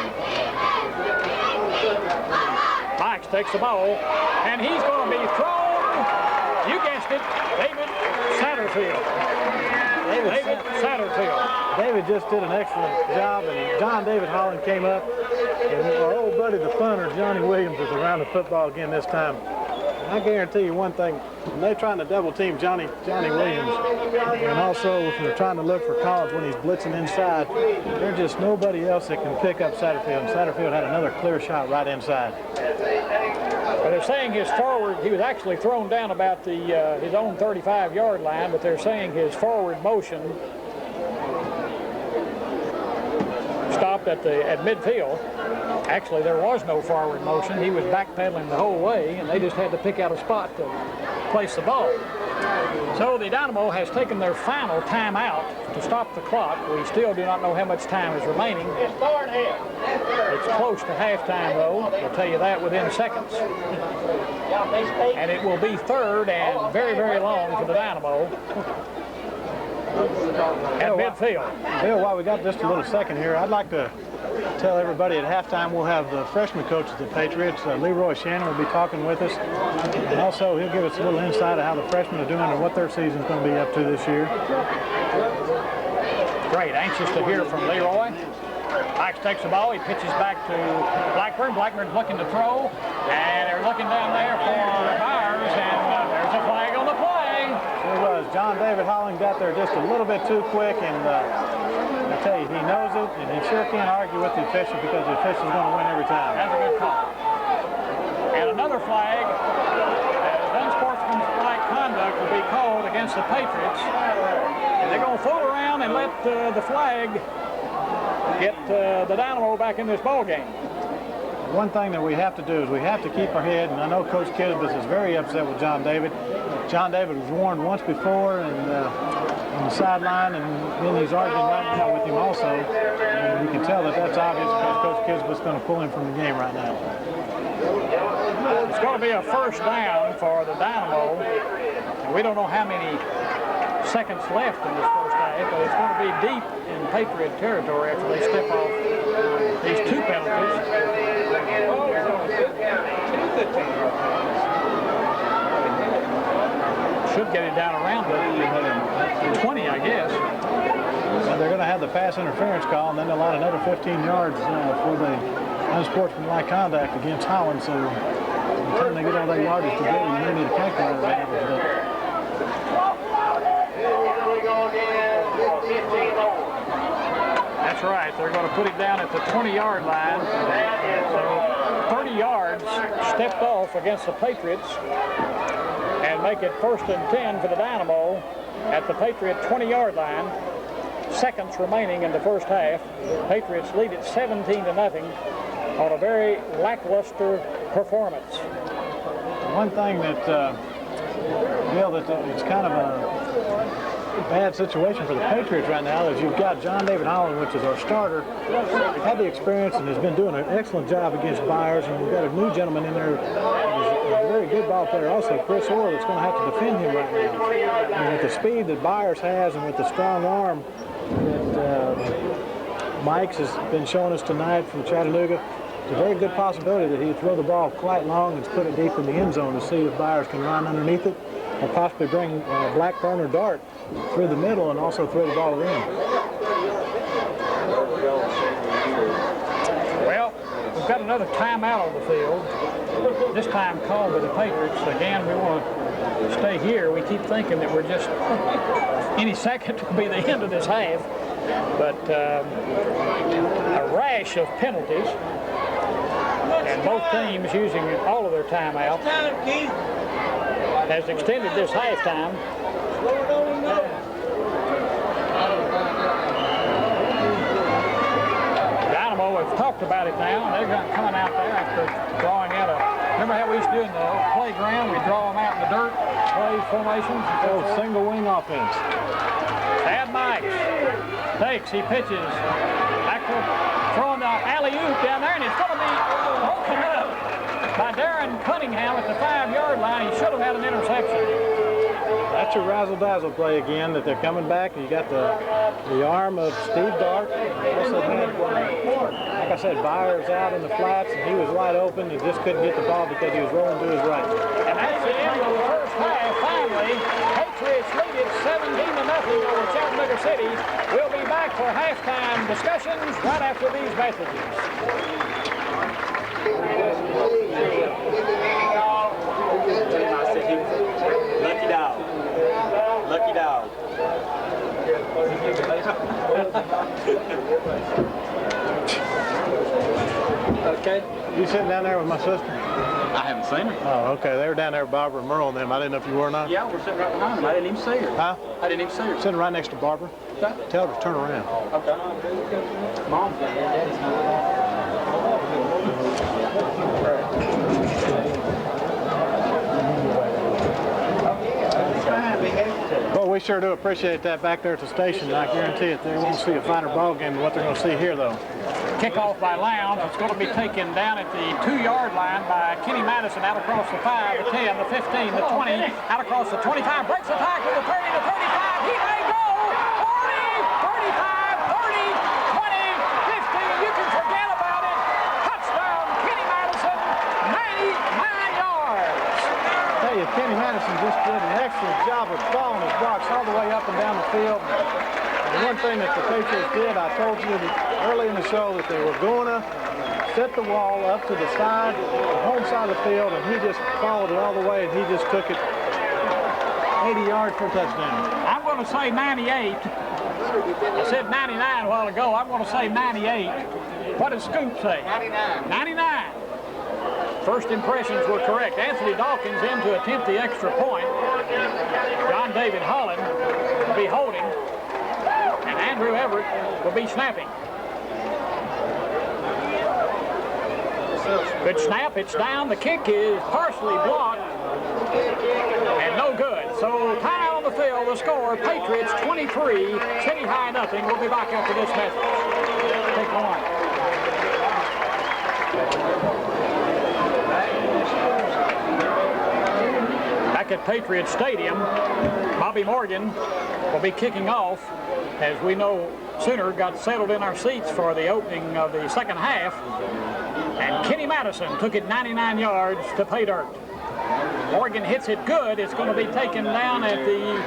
Mikes takes the ball, and he's going to be thrown. You guessed it, David Satterfield. David Satterfield. David just did an excellent job, and John David Holland came up, and our old buddy, the punter, Johnny Williams, is around the football again this time. I guarantee you one thing, when they're trying to double team Johnny Williams, and also if they're trying to look for Collins when he's blitzing inside, there's just nobody else that can pick up Satterfield, and Satterfield had another clear shot right inside. But they're saying his forward, he was actually thrown down about his own 35-yard line, but they're saying his forward motion stopped at midfield. Actually, there was no forward motion. He was backpedaling the whole way, and they just had to pick out a spot to place the ball. So the Dynamo has taken their final timeout to stop the clock. We still do not know how much time is remaining. It's close to halftime, though. We'll tell you that within seconds. And it will be 3rd and very, very long for the Dynamo at midfield. Bill, while we got just a little second here, I'd like to tell everybody at halftime we'll have the freshman coach of the Patriots, Leroy Shannon, will be talking with us. And also he'll give us a little insight of how the freshmen are doing and what their season's going to be up to this year. Great, anxious to hear from Leroy. Max takes the ball, he pitches back to Blackburn. Blackburn's looking to throw, and they're looking down there for Myers, and there's a flag on the play. Sure was. John David Holland got there just a little bit too quick, and I tell you, he knows it, and he sure can't argue with the official because the official's going to win every time. That's a good call. And another flag, unsportsmanlike conduct will be called against the Patriots. And they're going to fool around and let the flag get the Dynamo back in this ball game. One thing that we have to do is we have to keep our head, and I know Coach Kisbis is very upset with John David. John David was warned once before and on the sideline, and then he's arguing right now with him also. And you can tell that that's obvious because Coach Kisbis is going to pull him from the game right now. It's going to be a first down for the Dynamo. And we don't know how many seconds left in this first half, but it's going to be deep in Patriot territory after they step off these two penalties. Should get it down around the 20, I guess. And they're going to have the pass interference call, and then they'll add another 15 yards for the unsportsmanlike conduct against Holland. So by the time they get all that yardage together, you may need a calculator to average it. That's right. They're going to put it down at the 20-yard line. So 30 yards stepped off against the Patriots and make it 1st and 10 for the Dynamo at the Patriot 20-yard line. Seconds remaining in the first half. Patriots lead it 17-0 on a very lackluster performance. One thing that, Bill, that it's kind of a bad situation for the Patriots right now is you've got John David Holland, which is our starter, had the experience and has been doing an excellent job against Byers, and we've got a new gentleman in there who's a very good ball player also, Chris Orr, that's going to have to defend him right now. And with the speed that Byers has and with the strong arm that Mike's has been showing us tonight from Chattanooga, it's a very good possibility that he'd throw the ball quite long and put it deep in the end zone to see if Byers can run underneath it or possibly bring Blackburn or Dart through the middle and also throw the ball in. Well, we've got another timeout on the field, this time called by the Patriots. Again, we want to stay here. We keep thinking that we're just any second will be the end of this half, but a rash of penalties, and both teams using all of their timeouts has extended this halftime. Dynamo have talked about it now, and they're coming out there after drawing out a, remember how we used to do in the playground? We draw them out in the dirt, play formations. Oh, single wing offense. Bad Mike takes, he pitches, back to throwing the alley-oop down there, and it's going to be broken up by Darren Cunningham at the 5-yard line. He should have had an interception. That's your razzle-dazzle play again, that they're coming back. You got the arm of Steve Dart. Also had, like I said, Byers out in the flats, and he was wide open. He just couldn't get the ball because he was rolling to his right. And that's the end of the first half. Finally, Patriots lead it 17-0 over Chattanooga City. We'll be back for halftime discussions right after these messages. Lucky dog. Lucky dog. Okay. You sitting down there with my sister? I haven't seen her. Oh, okay. They were down there with Barbara and Merle and them. I didn't know if you were or not. Yeah, we're sitting right behind them. I didn't even see her. Huh? I didn't even see her. Sitting right next to Barbara. Okay. Tell her to turn around. Okay. Mom's down there. Daddy's not. Well, we sure do appreciate that back there at the station. I guarantee it. They won't see a finer ball game than what they're going to see here, though. Kickoff by Lowndes. It's going to be taken down at the 2-yard line by Kenny Madison, out across the 5, the 10, the 15, the 20, out across the 25, breaks the tackle, the 30, the 35. He may go 40, 35, 30, 20, 15. You can forget about just did an excellent job of throwing his blocks all the way up and down the field. And one thing that the Patriots did, I told you early in the show that they were going to set the wall up to the side, the home side of the field, and he just followed it all the way, and he just took it 80 yards for a touchdown. I'm going to say 98. I said 99 a while ago. I'm going to say 98. What does Scoop say? 99. 99. First impressions were correct. Anthony Dawkins in to attempt the extra point. John David Holland will be holding, and Andrew Everett will be snapping. Good snap, it's down. The kick is partially blocked and no good. So tie on the field, the score, Patriots 23, City High nothing. We'll be back after this message. Take one. Back at Patriot Stadium, Bobby Morgan will be kicking off. As we know, Sooner got settled in our seats for the opening of the second half. And Kenny Madison took it 99 yards to pay dirt. Morgan hits it good. It's going to be taken down at the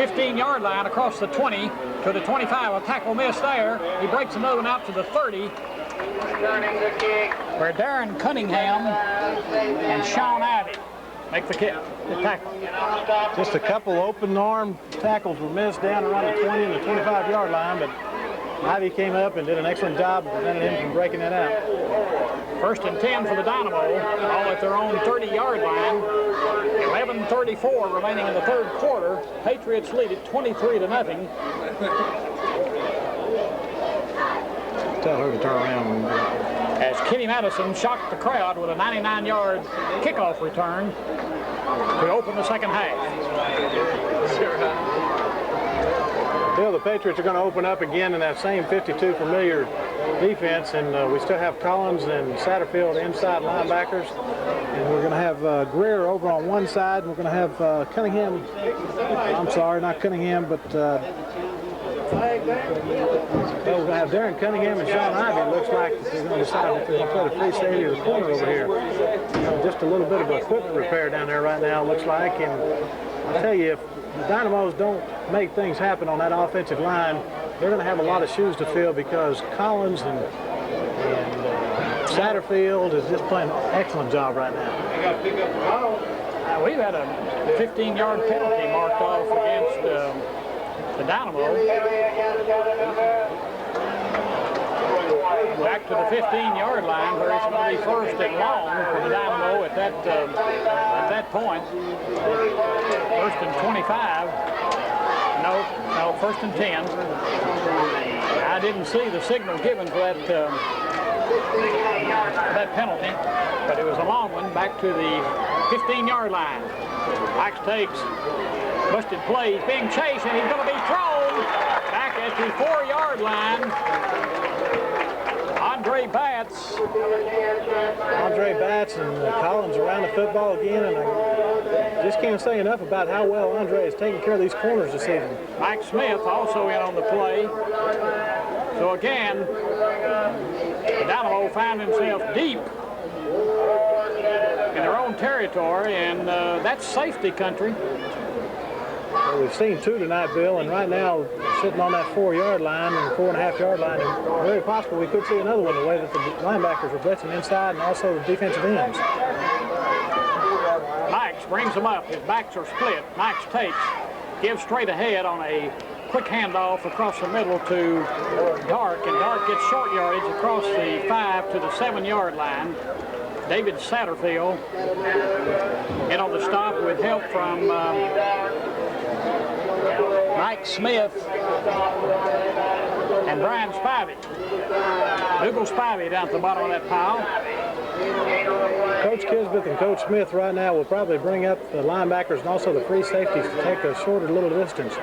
15-yard line across the 20 to the 25. A tackle miss there. He breaks another one out to the 30. Where Darren Cunningham and Sean Ivey make the kick, the tackle. Just a couple open arm tackles were missed down around the 20 and the 25-yard line, but Ivey came up and did an excellent job preventing him from breaking that out. First and 10 for the Dynamo, all at their own 30-yard line. 11:34 remaining in the third quarter. Patriots lead it 23-0. Tell her to turn around. As Kenny Madison shocked the crowd with a 99-yard kickoff return to open the second half. Bill, the Patriots are going to open up again in that same 52 familiar defense, and we still have Collins and Satterfield inside linebackers, and we're going to have Greer over on one side, and we're going to have Cunningham, I'm sorry, not Cunningham, but we're going to have Darren Cunningham and Sean Ivey. It looks like they're going to decide if they're going to play the free safety or the corner over here. Just a little bit of equipment repair down there right now, it looks like, and I tell you, if the Dynamos don't make things happen on that offensive line, they're going to have a lot of shoes to fill, because Collins and Satterfield is just playing an excellent job right now. We've had a 15-yard penalty marked off against the Dynamo. Back to the 15-yard line, where it's going to be first and long for the Dynamo at that point. First and 25. No, first and 10. I didn't see the signal given for that penalty, but it was a long one back to the 15-yard line. Max takes, busted play, he's being chased, and he's going to be thrown back at the 4-yard line. Andre Batts and Collins around the football again, and I just can't say enough about how well Andre is taking care of these corners this season. Mike Smith also in on the play. So again, the Dynamo find themselves deep in their own territory, and that's safety country. Well, we've seen two tonight, Bill, and right now sitting on that 4-yard line and 4.5-yard line, and very possible we could see another one the way that the linebackers are blitzing inside and also the defensive ends. Max brings them up. His backs are split. Max takes, gives straight ahead on a quick handoff across the middle to Dark, and Dark gets short yardage across the 5 to the 7-yard line. David Satterfield in on the stop with help from Mike Smith and Brian Spivey. Dougal Spivey down at the bottom of that pile. Coach Kisbeth and Coach Smith right now will probably bring up the linebackers and also the free safeties to take a shorter little distance.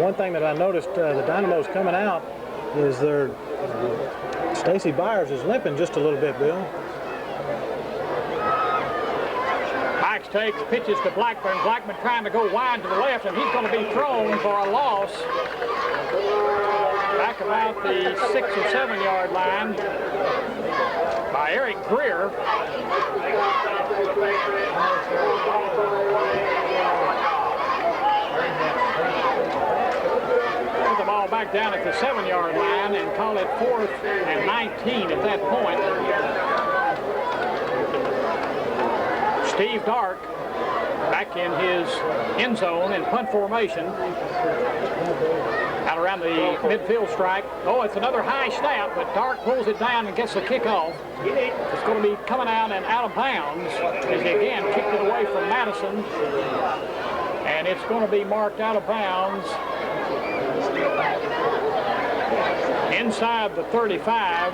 One thing that I noticed the Dynamos coming out is their Stacy Byers is limping just a little bit, Bill. Max takes, pitches to Blackburn. Blackburn trying to go wide to the left, and he's going to be thrown for a loss back about the 6 or 7-yard line by Eric Greer. back down at the 7-yard line and call it 4th and 19 at that point. Steve Dark back in his end zone in punt formation. Out around the midfield stripe. Oh, it's another high snap, but Dark pulls it down and gets the kickoff. It's going to be coming out and out of bounds as he again kicked it away from Madison. And it's going to be marked out of bounds inside the 35.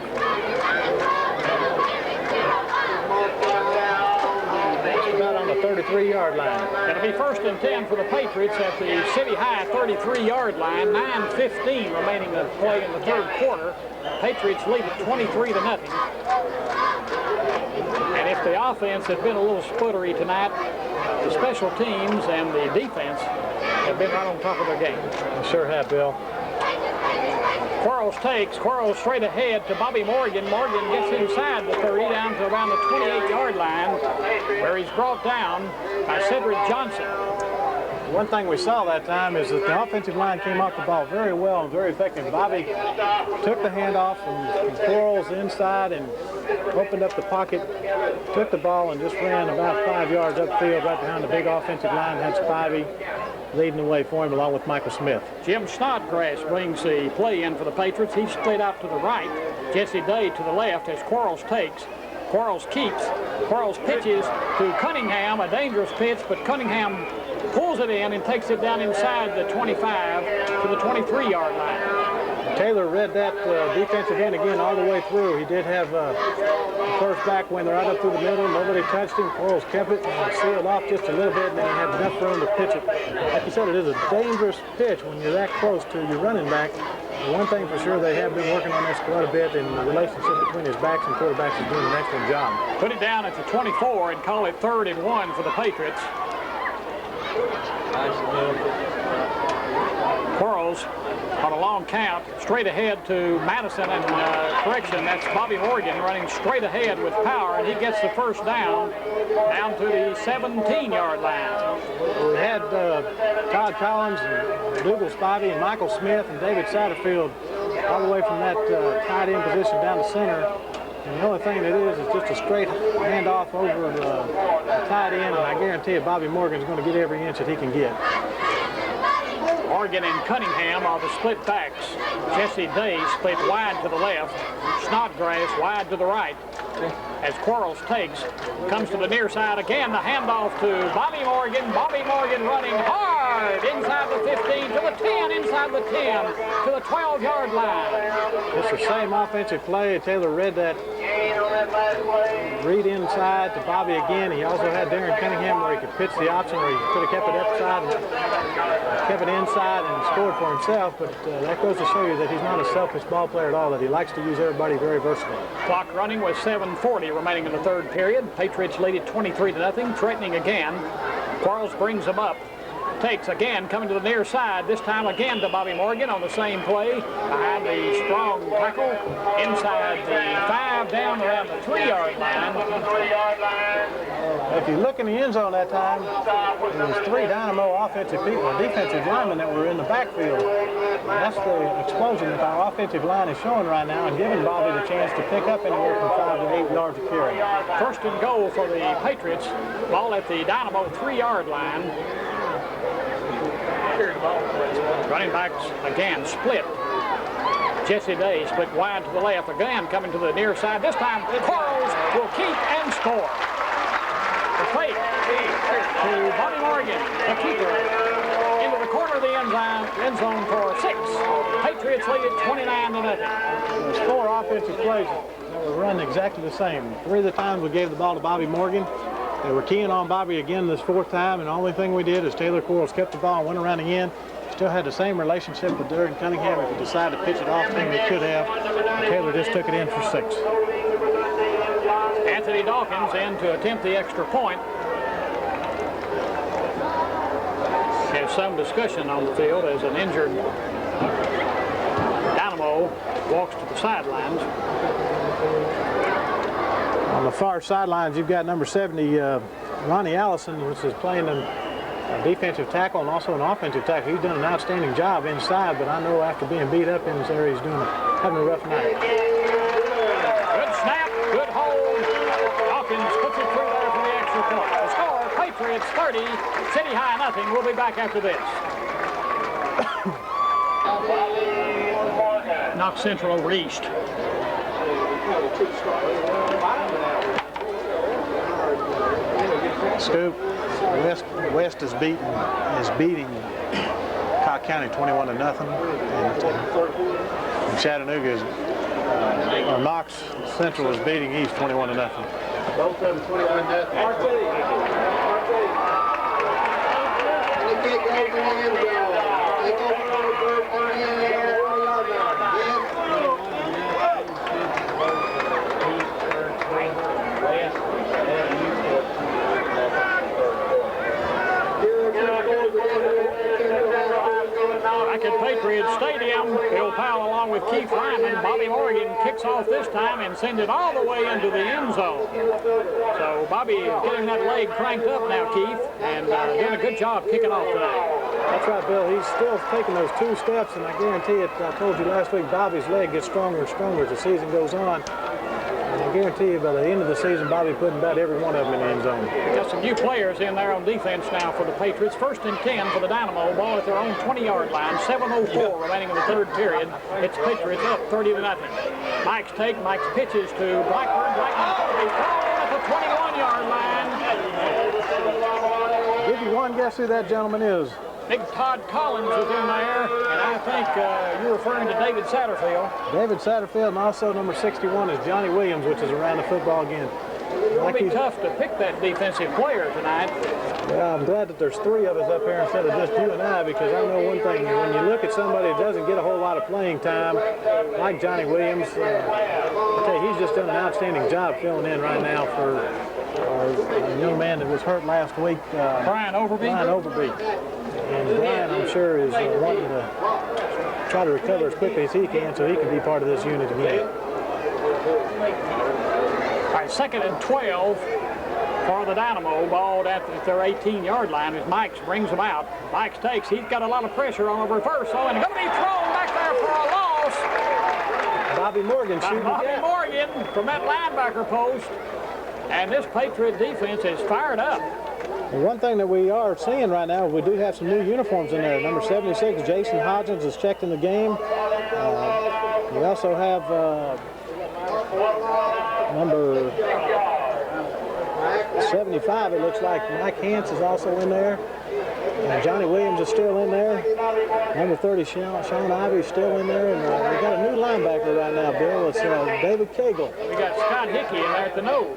About on the 33-yard line. It'll be 1st and 10 for the Patriots at the City High 33-yard line. 9:15 remaining to play in the 3rd quarter. Patriots lead it 23-0. And if the offense had been a little sputtery tonight, the special teams and the defense have been right on top of their game. They sure have, Bill. Quarles takes. Quarles straight ahead to Bobby Morgan. Morgan gets inside the 30 down to around the 28-yard line where he's brought down by Cedric Johnson. One thing we saw that time is that the offensive line came off the ball very well and very effective. Bobby took the handoff from Quarles inside and opened up the pocket, took the ball and just ran about 5 yards upfield right behind the big offensive line. Had Spivey leading the way for him along with Michael Smith. Jim Snodgrass brings the play in for the Patriots. He's split out to the right. Jesse Day to the left as Quarles takes. Quarles keeps. Quarles pitches to Cunningham, a dangerous pitch, but Cunningham pulls it in and takes it down inside the 25 to the 23-yard line. Taylor read that defensive end again all the way through. He did have the first back went right up through the middle. Nobody touched him. Quarles kept it and sealed off just a little bit, and then he had enough room to pitch it. Like you said, it is a dangerous pitch when you're that close to your running back. The one thing for sure, they have been working on this quite a bit, and the relationship between his backs and quarterbacks is doing an excellent job. Put it down at the 24 and call it 3rd and 1 for the Patriots. Quarles on a long count, straight ahead to Madison, and correction, that's Bobby Morgan running straight ahead with power, and he gets the first down to the 17-yard line. We had Todd Collins and Dougal Spivey and Michael Smith and David Satterfield all the way from that tight end position down the center. And the only thing that is just a straight handoff over the tight end, and I guarantee you Bobby Morgan's going to get every inch that he can get. Morgan and Cunningham are the split backs. Jesse Day split wide to the left. Snodgrass wide to the right. As Quarles takes, comes to the near side again. The handoff to Bobby Morgan. Bobby Morgan running hard inside the 15 to the 10, inside the 10 to the 12-yard line. It's the same offensive play. Taylor read that read inside to Bobby again. He also had Darren Cunningham where he could pitch the option, where he could have kept it upside and kept it inside and scored for himself. But that goes to show you that he's not a selfish ball player at all, that he likes to use everybody very versatile. Clock running with 7:40 remaining in the 3rd period. Patriots lead it 23-0, threatening again. Quarles brings them up. Takes again, coming to the near side, this time again to Bobby Morgan on the same play. Behind the strong tackle, inside the 5, down around the 3-yard line. If you look in the end zone that time, there was 3 Dynamo offensive people, defensive linemen that were in the backfield. And that's the explosion that our offensive line is showing right now and giving Bobby the chance to pick up anywhere from 5 to 8 yards of carry. 1st and goal for the Patriots. Ball at the Dynamo 3-yard line. Running backs again split. Jesse Day split wide to the left again, coming to the near side. This time Quarles will keep and score. The fake to Bobby Morgan, the keeper, into the corner of the end zone for 6. Patriots lead it 29-0. There's 4 offensive plays that were run exactly the same. 3 of the times we gave the ball to Bobby Morgan. They were keying on Bobby again this 4th time, and the only thing we did is Taylor Quarles kept the ball and went around again. Still had the same relationship with Darren Cunningham. If he decided to pitch it off to him, he could have. Taylor just took it in for 6. Anthony Dawkins in to attempt the extra point. There's some discussion on the field as an injured Dynamo walks to the sidelines. On the far sidelines, you've got number 70, Ronnie Allison, which is playing in defensive tackle and also an offensive tackle. He's done an outstanding job inside, but I know after being beat up in this area, he's having a rough night. Good snap, good hold. Hawkins puts it through there for the extra point. The score, Patriots 30, City High nothing. We'll be back after this. Knock Central over East. Scoop, West is beating Cobb County 21-0, and Chattanooga is, or Knox Central is beating East 21-0. Both of them 21-0. Back at Patriots Stadium, Bill Powell along with Keith Ryman. Bobby Morgan kicks off this time and sends it all the way into the end zone. So Bobby is getting that leg cranked up now, Keith, and doing a good job kicking off today. That's right, Bill. He's still taking those 2 steps, and I guarantee it, I told you last week, Bobby's leg gets stronger and stronger as the season goes on. And I guarantee you by the end of the season, Bobby putting about every one of them in the end zone. Got some new players in there on defense now for the Patriots. 1st and 10 for the Dynamo. Ball at their own 20-yard line. 7:04 remaining in the 3rd period. It's Patriots up 30-0. Mike's pitches to Blackburn. Blackburn's going to be thrown at the 21-yard line. Give you one guess who that gentleman is. Big Todd Collins is in there, and I think you're referring to David Satterfield. David Satterfield, and also number 61 is Johnny Williams, which is around the football again. It'll be tough to pick that defensive player tonight. Yeah, I'm glad that there's 3 of us up here instead of just you and I, because I know one thing, when you look at somebody that doesn't get a whole lot of playing time, like Johnny Williams, I tell you, he's just done an outstanding job filling in right now for our young man that was hurt last week. Brian Overby. And Brian, I'm sure, is wanting to try to recover as quickly as he can so he can be part of this unit again. All right, 2nd and 12 for the Dynamo. Ball at their 18-yard line as Mikes brings them out. Mikes takes. He's got a lot of pressure on a reversal, and going to be thrown back there for a loss. Bobby Morgan shooting Bobby Morgan from that linebacker post. And this Patriot defense is fired up. Well, one thing that we are seeing right now, we do have some new uniforms in there. Number 76, Jason Hodgins, is checked in the game. We also have number 75, it looks like Mike Hance is also in there. And Johnny Williams is still in there. Number 30, Sean Ivey is still in there. And we got a new linebacker right now, Bill. It's David Cagle. We got Scott Hickey in there at the nose.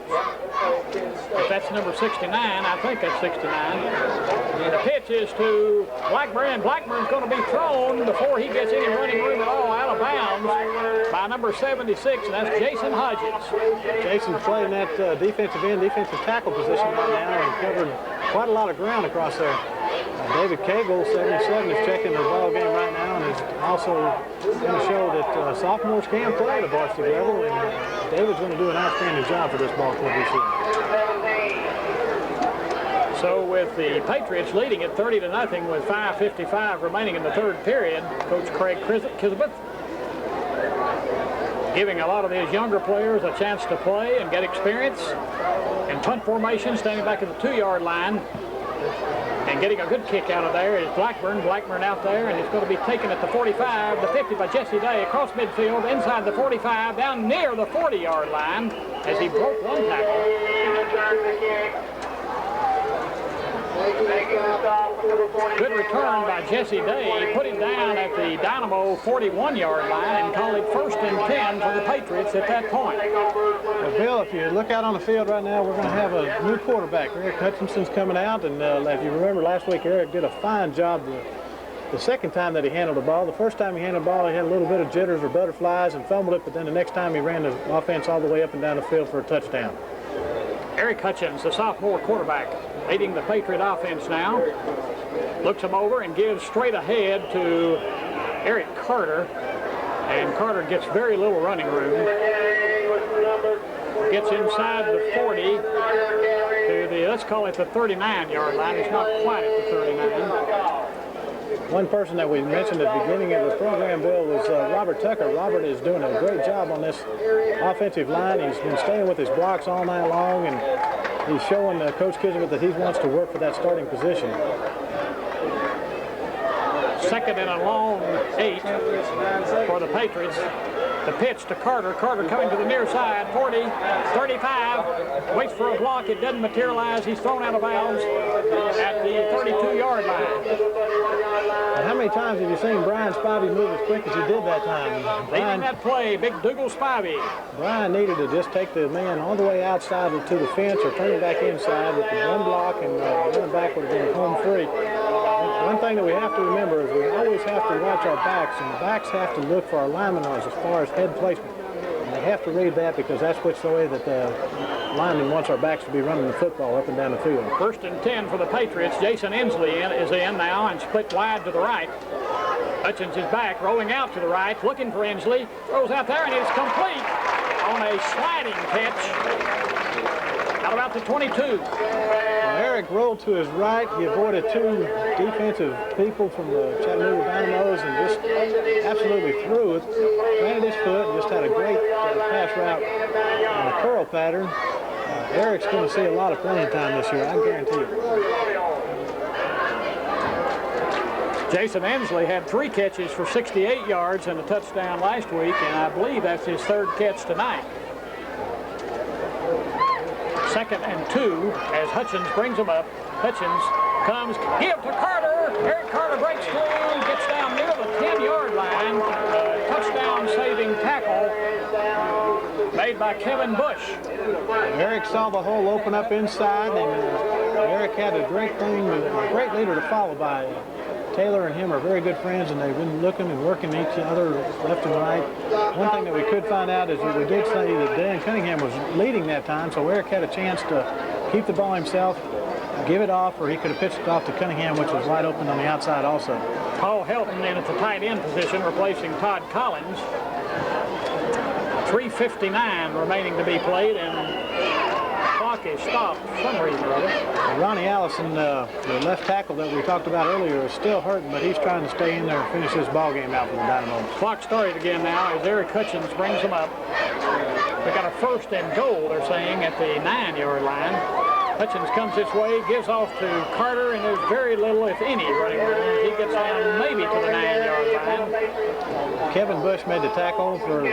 If that's number 69, I think that's 69. And the pitch is to Blackburn. Blackburn's going to be thrown before he gets any running room at all out of bounds by number 76, and that's Jason Hodgins. Jason's playing that defensive tackle position right now and covered quite a lot of ground across there. David Cagle, 77, is checking the ball game right now and is also going to show that sophomores can play at the varsity level, and David's going to do an outstanding job for this ball club this year. So with the Patriots leading at 30-0 with 5:55 remaining in the 3rd period, Coach Craig Kisbeth giving a lot of his younger players a chance to play and get experience. In punt formation, standing back at the 2-yard line and getting a good kick out of there is Blackburn. Blackburn out there, and it's going to be taken at the 45, the 50 by Jesse Day, across midfield, inside the 45, down near the 40-yard line as he broke one tackle. Good return by Jesse Day. Put him down at the Dynamo 41-yard line and called it 1st and 10 for the Patriots at that point. Well, Bill, if you look out on the field right now, we're going to have a new quarterback. Eric Hutchinson's coming out, and if you remember last week, Eric did a fine job the second time that he handled the ball. The first time he handled the ball, he had a little bit of jitters or butterflies and fumbled it, but then the next time he ran the offense all the way up and down the field for a touchdown. Eric Hutchins, the sophomore quarterback, leading the Patriot offense now. Looks him over and gives straight ahead to Eric Carter. And Carter gets very little running room. Gets inside the 40 to the, let's let's call it the 39-yard line. It's not quite at the 39. One person that we mentioned at the beginning of the program, Bill, was Robert Tucker. Robert is doing a great job on this offensive line. He's been staying with his blocks all night long, and he's showing Coach Kismet that he wants to work for that starting position. Second and a long 8 for the Patriots. The pitch to Carter. Carter coming to the near side. 40, 35. Waits for a block. It doesn't materialize. He's thrown out of bounds at the 32-yard line. And how many times have you seen Brian Spivey move as quick as he did that time? Leading that play, Big Dougal Spivey. Brian needed to just take the man all the way outside to the fence or turn him back inside with the one block, and running back would have been home free. One thing that we have to remember is we always have to watch our backs, and the backs have to look for our linemen as far as head placement. And they have to read that because that's which the way that the lineman wants our backs to be running the football up and down the field. First and 10 for the Patriots. Jason Inslee is in now and split wide to the right. Hutchins is back, rolling out to the right, looking for Inslee. Throws out there, and it's complete on a sliding catch out about the 22. Eric rolled to his right. He avoided two defensive people from the Chattanooga Dynamos and just absolutely threw it. Planted his foot and just had a great pass route on a curl pattern. Eric's going to see a lot of playing time this year, I guarantee you. Jason Inslee had 3 catches for 68 yards and a touchdown last week, and I believe that's his 3rd catch tonight. Second and 2 as Hutchins brings him up. Hutchins comes, give to Carter. Eric Carter breaks through, gets down near the 10-yard line. Touchdown-saving tackle made by Kevin Bush. Eric saw the hole open up inside, and Eric had a great leader to follow by. Taylor and him are very good friends, and they've been looking and working each other left and right. One thing that we could find out is we did say that Dan Cunningham was leading that time, so Eric had a chance to keep the ball himself, give it off, or he could have pitched it off to Cunningham, which was wide open on the outside also. Paul Helton in at the tight end position, replacing Todd Collins. 3:59 remaining to be played, and clock is stopped for some reason or other. Ronnie Allison, the left tackle that we talked about earlier, is still hurting, but he's trying to stay in there and finish this ball game out for the Dynamo. Clock started again now as Eric Hutchins brings them up. We got a 1st and goal, they're saying, at the 9-yard line. Hutchins comes this way, gives off to Carter, and there's very little, if any, running room. He gets down maybe to the 9-yard line. Kevin Bush made the tackle for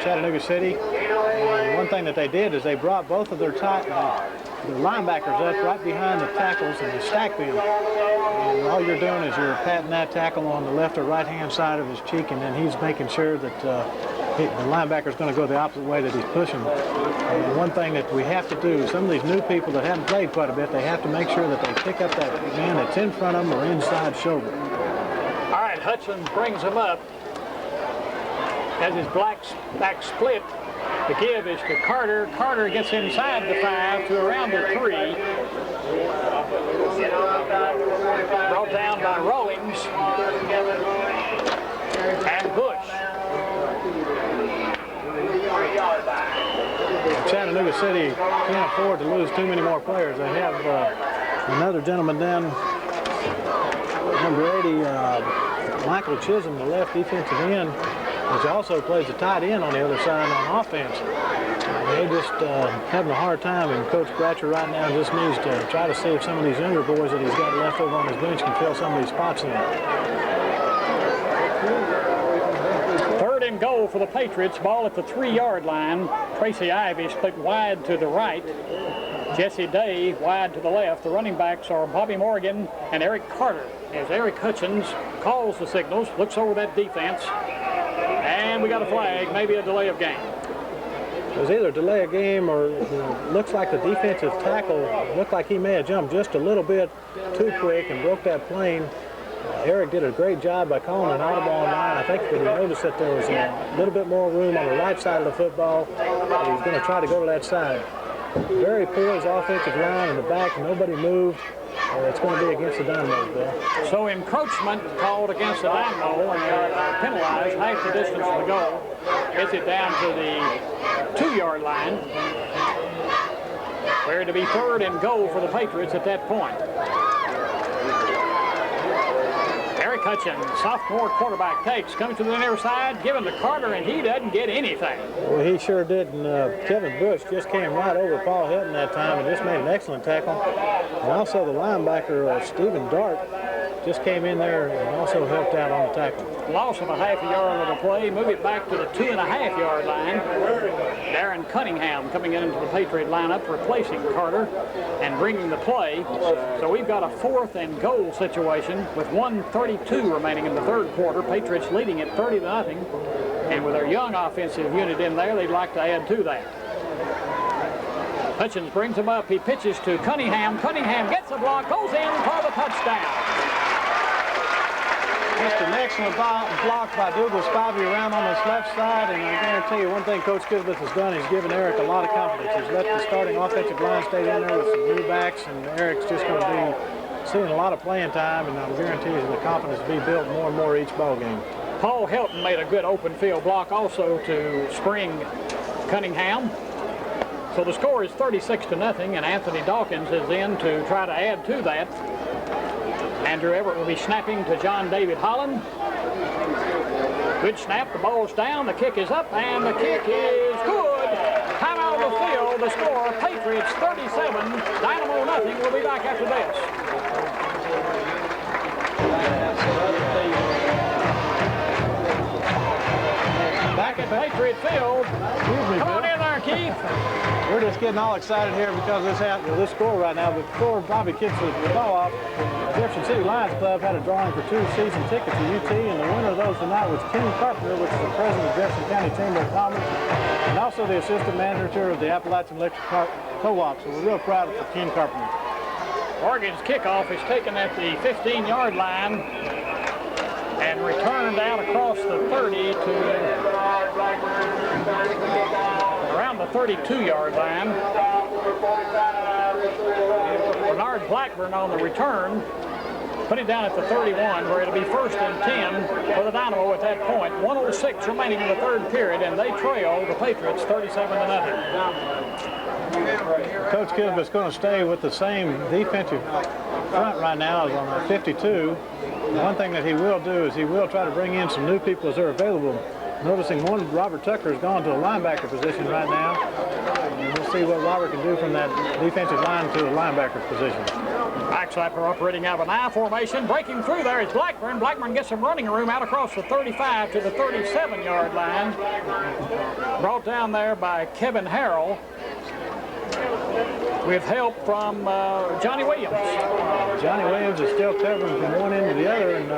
Chattanooga City. And one thing that they did is they brought both of their linebackers up right behind the tackles and they stacked them. And all you're doing is you're patting that tackle on the left or right-hand side of his cheek, and then he's making sure that the linebacker's going to go the opposite way that he's pushing. And one thing that we have to do, some of these new people that haven't played quite a bit, they have to make sure that they pick up that man that's in front of them or inside shoulder. All right, Hutchins brings him up. Has his back split. The give is to Carter. Carter gets inside the 5 to around the 3. Brought down by Rawlings and Bush. Chattanooga City can't afford to lose too many more players. They have another gentleman down, number 80, Michael Chisholm, the left defensive end, which also plays the tight end on the other side on offense. They just having a hard time, and Coach Bratcher right now just needs to try to see if some of these younger boys that he's got left over on his bench can fill some of these spots in. 3rd and goal for the Patriots. Ball at the 3-yard line. Tracy Ivy split wide to the right. Jesse Day wide to the left. The running backs are Bobby Morgan and Eric Carter. As Eric Hutchins calls the signals, looks over that defense, and we got a flag, maybe a delay of game. It was either delay of game or looks like the defensive tackle looked like he may have jumped just a little bit too quick and broke that plane. Eric did a great job by calling an audible on line. I think that he noticed that there was a little bit more room on the right side of the football. He was going to try to go to that side. Very poised offensive line in the back. Nobody moved. It's going to be against the Dynamo, Bill. So encroachment called against the Dynamo, and they are penalized half the distance from the goal. Gets it down to the 2-yard line. Where to be 3rd and goal for the Patriots at that point. Eric Hutchins, sophomore quarterback, takes, coming to the near side, giving to Carter, and he doesn't get anything. Well, he sure did, and Kevin Bush just came right over Paul Hilton that time and just made an excellent tackle. And also the linebacker, Stephen Dart, just came in there and also helped out on the tackle. Loss of a half a yard of the play, move it back to the 2.5 yard line. Darren Cunningham coming into the Patriot lineup, replacing Carter and bringing the play. So we've got a 4th and goal situation with 1:32 remaining in the 3rd quarter. Patriots leading at 30-0. And with their young offensive unit in there, they'd like to add to that. Hutchins brings him up. He pitches to Cunningham. Cunningham gets a block, goes in for the touchdown. Just an excellent block by Douglas Spivey around on this left side, and I guarantee you one thing Coach Kisbeth has done, he's given Eric a lot of confidence. He's let the starting offensive line stay in there with some new backs, and Eric's just going to be seeing a lot of playing time, and I guarantee you the confidence will be built more and more each ball game. Paul Hilton made a good open field block also to spring Cunningham. So the score is 36-0, and Anthony Dawkins is in to try to add to that. Andrew Everett will be snapping to John David Holland. Good snap, the ball's down, the kick is up, and the kick is good. Time out of the field, the score, Patriots 37, Dynamo nothing. We'll be back after this. Back at Patriot Field. Come on in there, Keith. We're just getting all excited here because this score right now. Before Bobby kicks the ball off, Jefferson City Lions Club had a drawing for 2 season tickets to UT, and the winner of those tonight was Ken Carpenter, which is the president of Jefferson County Chamber of Commerce, and also the assistant manager of the Appalachian Electric Co-op. So we're real proud of Ken Carpenter. Oregon's kickoff is taken at the 15-yard line and returned out across the 30 to around the 32-yard line. Bernard Blackburn on the return, put it down at the 31, where it'll be 1st and 10 for the Dynamo at that point. 1:06 remaining in the 3rd period, and they trail the Patriots 37-0. Coach Kisbeth's going to stay with the same defensive front right now as on the 52. One thing that he will do is he will try to bring in some new people as they're available. Noticing one, Robert Tucker has gone to a linebacker position right now. And we'll see what Robert can do from that defensive line to a linebacker position. Backslapper operating out of an I formation. Breaking through there is Blackburn. Blackburn gets some running room out across the 35 to the 37-yard line. Brought down there by Kevin Harrell, with help from Johnny Williams. Johnny Williams is still covering from one end to the other, and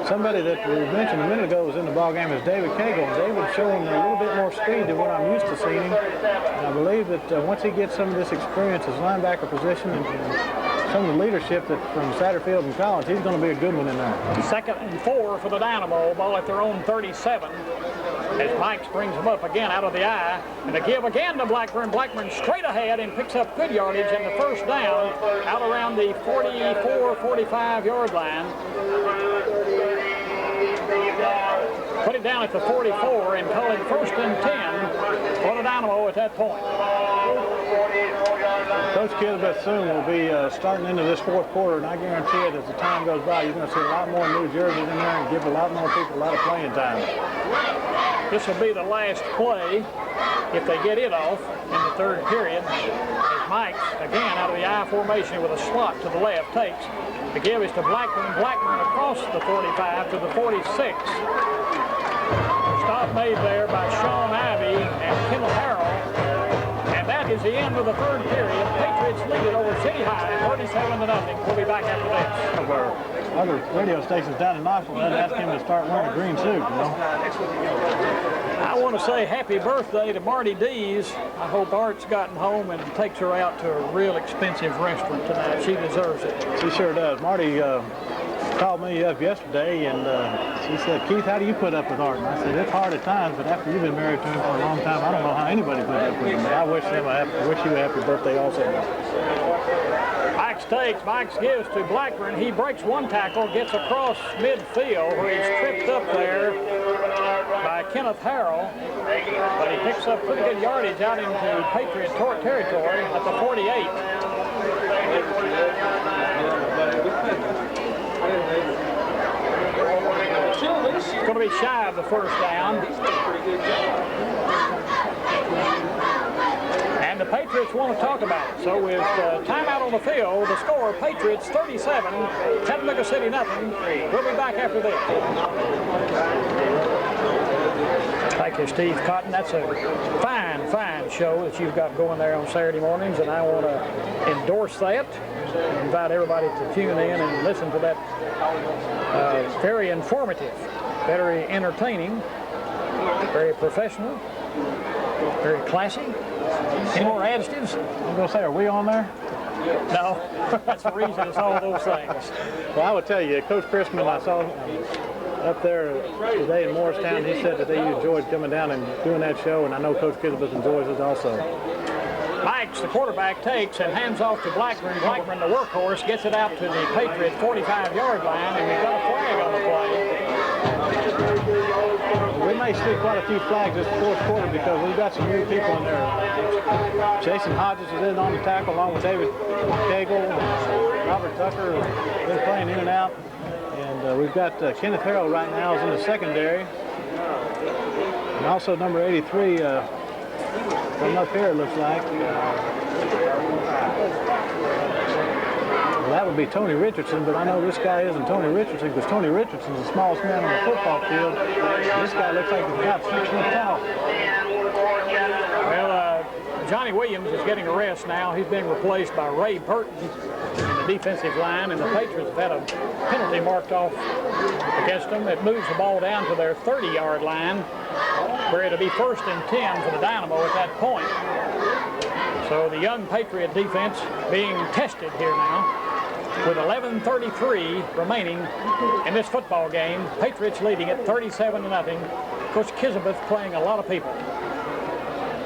somebody that we mentioned a minute ago was in the ball game is David Cagle. David's showing a little bit more speed than what I'm used to seeing him. And I believe that once he gets some of this experience as linebacker position and some of the leadership that from Satterfield and college, he's going to be a good one in there. 2nd and 4 for the Dynamo, ball at their own 37. As Mike brings them up again out of the eye, and a give again to Blackburn. Blackburn straight ahead and picks up good yardage and the 1st down out around the 44-45 line. Put it down at the 44 and call it 1st and 10 for the Dynamo at that point. Coach Kisbeth soon will be starting into this 4th quarter, and I guarantee it, as the time goes by, you're going to see a lot more new jerseys in there and give a lot more people a lot of playing time. This will be the last play if they get it off in the 3rd period. As Mike, again, out of the I formation with a slot to the left, takes. The give is to Blackburn. Blackburn across the 45 to the 46. Stop made there by Sean Ivey and Kendall Harrell. And that is the end of the 3rd period. Patriots lead it over City High, 37-0. We'll be back after this. Other radio stations down in Knoxville had asked him to start wearing a green suit, you know. I want to say happy birthday to Marty Dees. I hope Art's gotten home and takes her out to a real expensive restaurant tonight. She deserves it. She sure does. Marty called me up yesterday, and she said, Keith, how do you put up with Art? And I said, it's hard at times, but after you've been married to him for a long time, I don't know how anybody puts up with him. But I wish you a happy birthday also. Mike's takes. Mike's gives to Blackburn. He breaks one tackle, gets across midfield where he's tripped up there by Kenneth Harrell, but he picks up pretty good yardage out into Patriot territory at the 48. It's going to be shy of the first down. And the Patriots want to talk about it. So with timeout on the field, the score, Patriots 37, Chattanooga City nothing. We'll be back after this. Thank you, Steve Cotton. That's a fine, fine show that you've got going there on Saturday mornings, and I want to endorse that. Invite everybody to tune in and listen to that. Very informative, very entertaining, very professional, very classy. Any more additives? I'm going to say, are we on there? No, that's the reason it's all those things. Well, I would tell you, Coach Christman, I saw up there today in Morristown, he said that they enjoyed coming down and doing that show, and I know Coach Christmas enjoys it also. Mike's, the quarterback, takes and hands off to Blackburn. Blackburn, the workhorse, gets it out to the Patriot 45-yard line, and we've got a flag on the play. We may see quite a few flags this fourth quarter because we've got some new people in there. Jason Hodges is in on the tackle along with David Cagle. Robert Tucker has been playing in and out. And we've got Kenneth Harrell right now is in the secondary. And also number 83 from up here, it looks like. Well, that would be Tony Richardson, but I know this guy isn't Tony Richardson because Tony Richardson's the smallest man on the football field. This guy looks like he's about 6 foot tall. Well, Johnny Williams is getting a rest now. He's being replaced by Ray Burton in the defensive line, and the Patriots have had a penalty marked off against them. It moves the ball down to their 30-yard line, where it'll be 1st and 10 for the Dynamo at that point. So the young Patriot defense being tested here now. With 11:33 remaining in this football game, Patriots leading it 37-0. Coach Kizabeth playing a lot of people.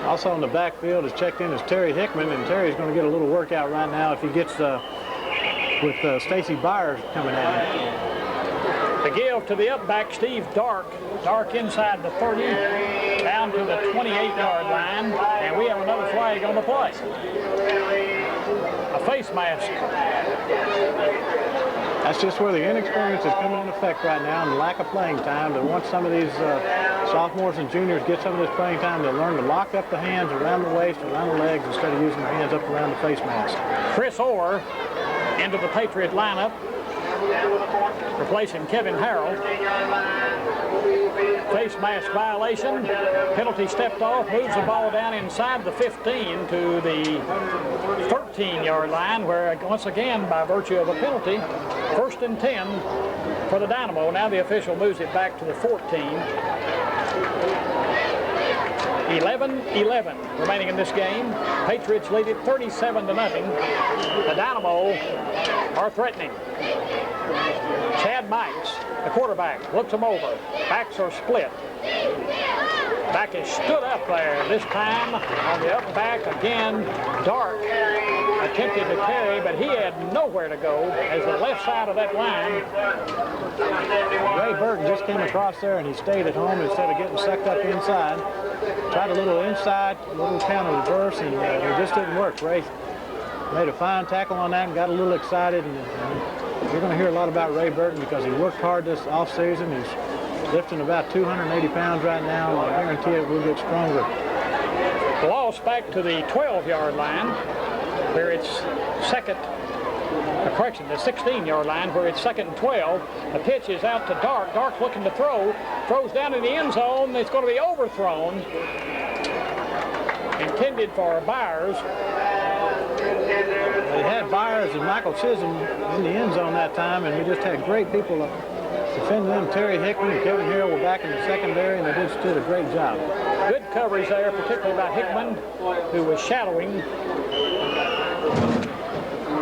Also in the backfield is checked in as Terry Hickman, and Terry's going to get a little workout right now if he gets with Stacy Byers coming at him. The give to the up back, Steve Dark. Dark inside the 30, down to the 28-yard line, and we have another flag on the play. A face mask. That's just where the inexperience is coming in effect right now and the lack of playing time. But once some of these sophomores and juniors get some of this playing time, they'll learn to lock up the hands around the waist, around the legs, instead of using their hands up around the face mask. Chris Orr into the Patriot lineup, replacing Kevin Harrell. Face mask violation. Penalty stepped off, moves the ball down inside the 15 to the 13-yard line, where once again, by virtue of a penalty, 1st and 10 for the Dynamo. Now the official moves it back to the 14. 11-11 remaining in this game. Patriots lead it 37-0. The Dynamo are threatening. Chad Mikes, the quarterback, looks them over. Backs are split. Back is stood up there. This time on the up back again. Dark attempted to carry, but he had nowhere to go as the left side of that line. Ray Burton just came across there and he stayed at home instead of getting sucked up inside. Tried a little inside, a little counter reverse, and it just didn't work. Ray made a fine tackle on that and got a little excited. And you're going to hear a lot about Ray Burton because he worked hard this offseason. He's lifting about 280 pounds right now, and I guarantee it will get stronger. Loss back to the 12-yard line, where it's the 16-yard line, where it's 2nd and 12. The pitch is out to Dark. Dark looking to throw. Throws down in the end zone. It's going to be overthrown. Intended for Byers. They had Byers and Michael Chisholm in the end zone that time, and we just had great people defending them. Terry Hickman and Kevin Harrell were back in the secondary, and they just did a great job. Good coverage there, particularly by Hickman, who was shadowing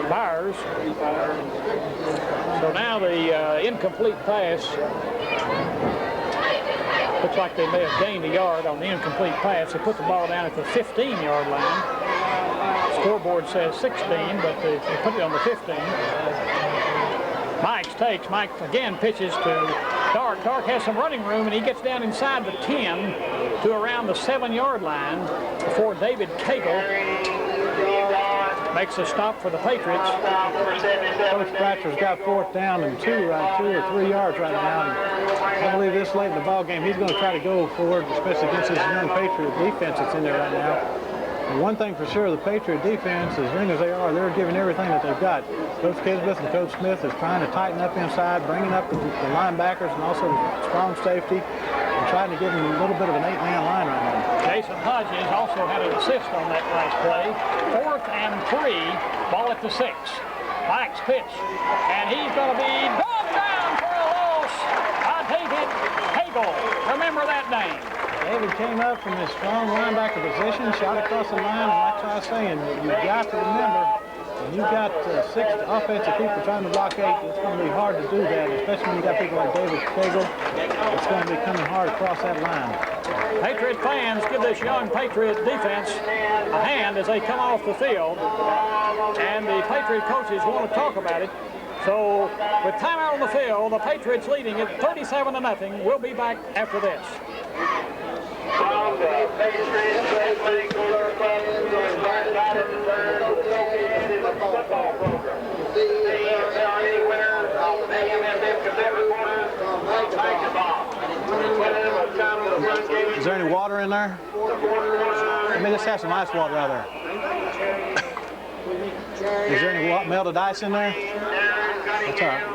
Byers. yards. So now the incomplete pass. Looks like they may have gained a yard on the incomplete pass. They put the ball down at the 15-yard line. Scoreboard says 16, but they put it on the 15. Mike again pitches to Dark. Dark has some running room, and he gets down inside the 10 to around the 7-yard line before David Cagle makes a stop for the Patriots. Coach Bratcher's got 4th down and 2 or 3 yards right now. And I believe this late in the ball game, he's going to try to go forward, especially against this young Patriot defense that's in there right now. And one thing for sure, the Patriot defense, as young as they are, they're giving everything that they've got. Coach Kisbeth and Coach Smith is trying to tighten up inside, bringing up the linebackers and also the strong safety, and trying to give them a little bit of an 8-man line right now. Jason Hodges also had an assist on that last play. 4th and 3, ball at the 6. Mike's pitch, and he's going to be dug down for a loss by David Cagle. Remember that name. David came up from his strong linebacker position, shot across the line, and like I was saying, you've got to remember, when you've got 6 offensive people trying to block 8, it's going to be hard to do that, especially when you've got people like David Cagle. It's going to be coming hard across that line. Patriot fans give this young Patriot defense a hand as they come off the field, and the Patriot coaches want to talk about it. So with time out on the field, the Patriots leading it 37-0. We'll be back after this. The Patriots Athletic Club fans are invited to return to the location in the football program. See if there are any winners of the AMFF Cadet Reporters from basketball. Is there any water in there? Let me just have some ice water out there. Is there any melted ice in there? That's all right.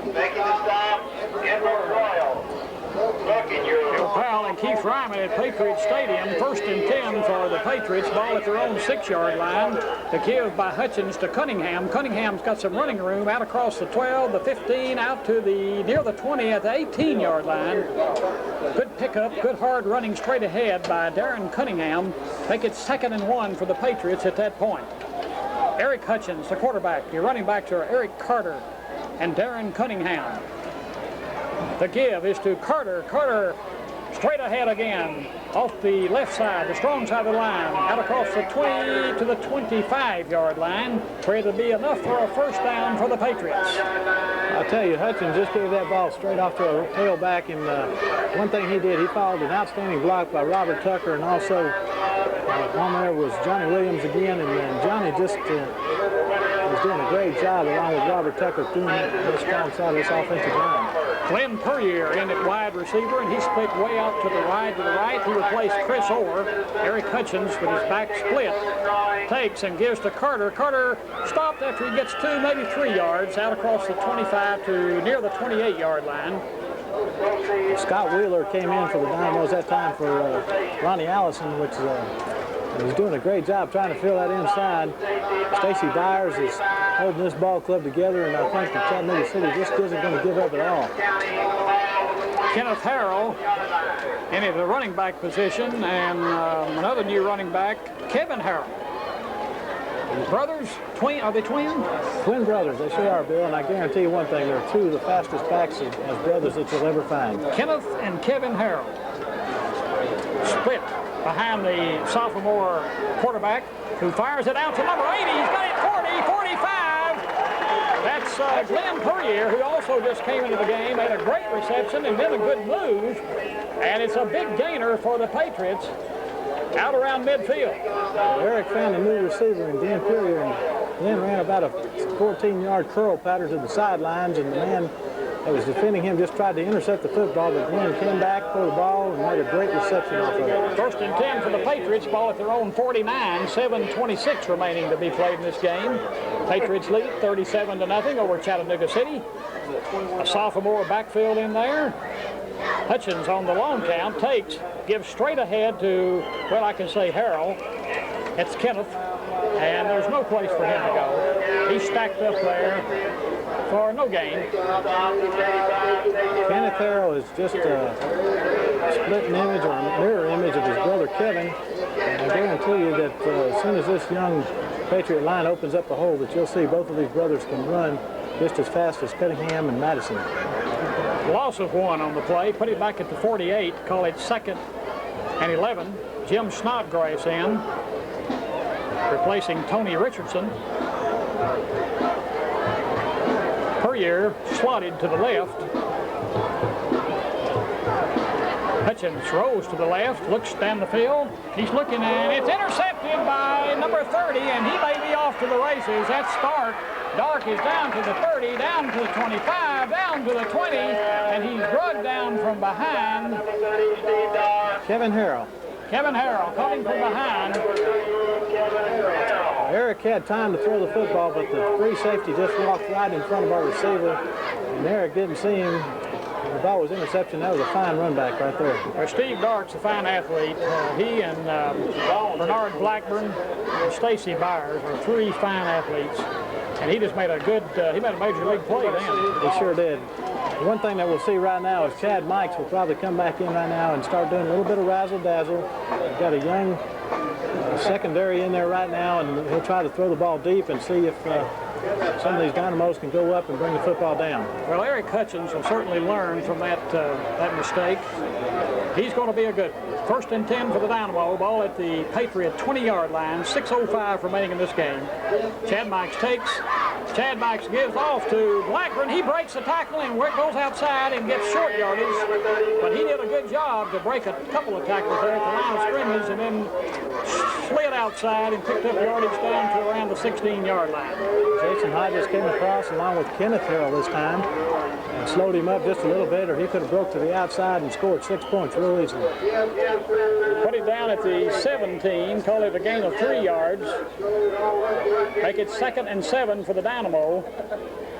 Making the stop, Edward Royal. Bill Powell and Keith Ryman at Patriot Stadium. 1st and 10 for the Patriots. Ball at their own 6-yard line. The give by Hutchins to Cunningham. Cunningham's got some running room out across the 12, the 15, out to the near the 20 at the 18-yard line. Good pickup, good hard running straight ahead by Darren Cunningham. Make it 2nd and 1 for the Patriots at that point. Eric Hutchins, the quarterback. Your running backs are Eric Carter and Darren Cunningham. The give is to Carter. Carter straight ahead again off the left side, the strong side of the line, out across the 20 to the 25-yard line, where it'll be enough for a 1st down for the Patriots. I'll tell you, Hutchins just gave that ball straight off to a tailback, and one thing he did, he followed an outstanding block by Robert Tucker, and also on there was Johnny Williams again, and Johnny just was doing a great job along with Robert Tucker doing the strong side of this offensive line. Glenn Puryear in at wide receiver, and he split way out to the right. He replaced Chris Orr. Eric Hutchins, with his back split, takes and gives to Carter. Carter stopped after he gets 2, maybe 3 yards, out across the 25 to near the 28-yard line. Scott Wheeler came in for the Dynamos that time for Ronnie Allison, which was doing a great job trying to fill that inside. Stacy Byers is holding this ball club together, and I think that Chattanooga City just isn't going to give up at all. Kenneth Harrell in at the running back position, and another new running back, Kevin Harrell. Brothers, are they twins? Twin brothers, they sure are, Bill, and I guarantee you one thing, they're 2 of the fastest backs as brothers that you'll ever find. Kenneth and Kevin Harrell split behind the sophomore quarterback, who fires it out to number 80. He's got it 40, 45. That's Glenn Puryear, who also just came into the game, made a great reception and then a good move. And it's a big gainer for the Patriots out around midfield. Eric found a new receiver in Glenn Puryear, and Glenn ran about a 14-yard curl pattern to the sidelines, and the man that was defending him just tried to intercept the football, but Glenn came back for the ball and made a great reception off of it. 1st and 10 for the Patriots, ball at their own 49, 7:26 remaining to be played in this game. Patriots lead 37-0 over Chattanooga City. A sophomore backfield in there. Hutchins on the long count takes, gives straight ahead to, well, I can say Harrell. It's Kenneth, and there's no place for him to go. He's stacked up there for no gain. Kenneth Harrell is just a splitting image or a mirror image of his brother Kevin. And I guarantee you that as soon as this young Patriot line opens up a hole that you'll see both of these brothers can run just as fast as Cunningham and Madison. Loss of 1 on the play. Put it back at the 48. Call it 2nd and 11. Jim Snodgrass in, replacing Tony Richardson. Puryear slotted to the left. Hutchins rose to the left, looks down the field. He's looking, and it's intercepted by number 30, and he may be off to the races. That's Stark. Dark is down to the 30, down to the 25, down to the 20, and he's drugged down from behind. Kevin Harrell. Kevin Harrell coming from behind. Eric had time to throw the football, but the free safety just walked right in front of our receiver, and Eric didn't see him. The ball was interception. That was a fine run back right there. Well, Steve Dark's a fine athlete. He and Bernard Blackburn and Stacy Byers are 3 fine athletes. And he just made a good, he made a major league play then. He sure did. The one thing that we'll see right now is Chad Mikes will probably come back in right now and start doing a little bit of razzle-dazzle. We've got a young secondary in there right now, and he'll try to throw the ball deep and see if some of these Dynamos can go up and bring the football down. Well, Eric Hutchins will certainly learn from that mistake. He's going to be a good 1st and 10 for the Dynamo. Ball at the Patriot 20-yard line. 6:05 remaining in this game. Chad Mikes takes. Chad Mikes gives off to Blackburn. He breaks the tackle and goes outside and gets short yardage. But he did a good job to break a couple of tackles there at the line of scrimmage and then slid outside and picked up yardage down to around the 16-yard line. Jason Hodges came across along with Kenneth Harrell this time and slowed him up just a little bit, or he could have broke to the outside and scored 6 points real easily. Put it down at the 17, call it a gain of 3 yards. Make it 2nd and 7 for the Dynamo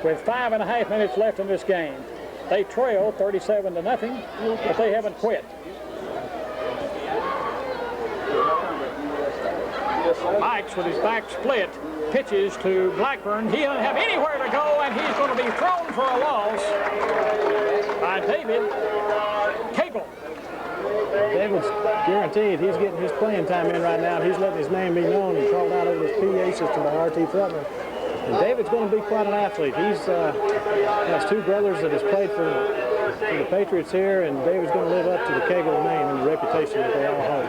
with 5.5 minutes left in this game. They trail 37-0, but they haven't quit. Mikes with his back split pitches to Blackburn. He doesn't have anywhere to go, and he's going to be thrown for a loss by David Cagle. David's guaranteed he's getting his playing time in right now. He's letting his name be known and called out over his PA system by R.T. Feltner. And David's going to be quite an athlete. He's has 2 brothers that has played for the Patriots here, and David's going to live up to the Cagle name and the reputation that they all hold.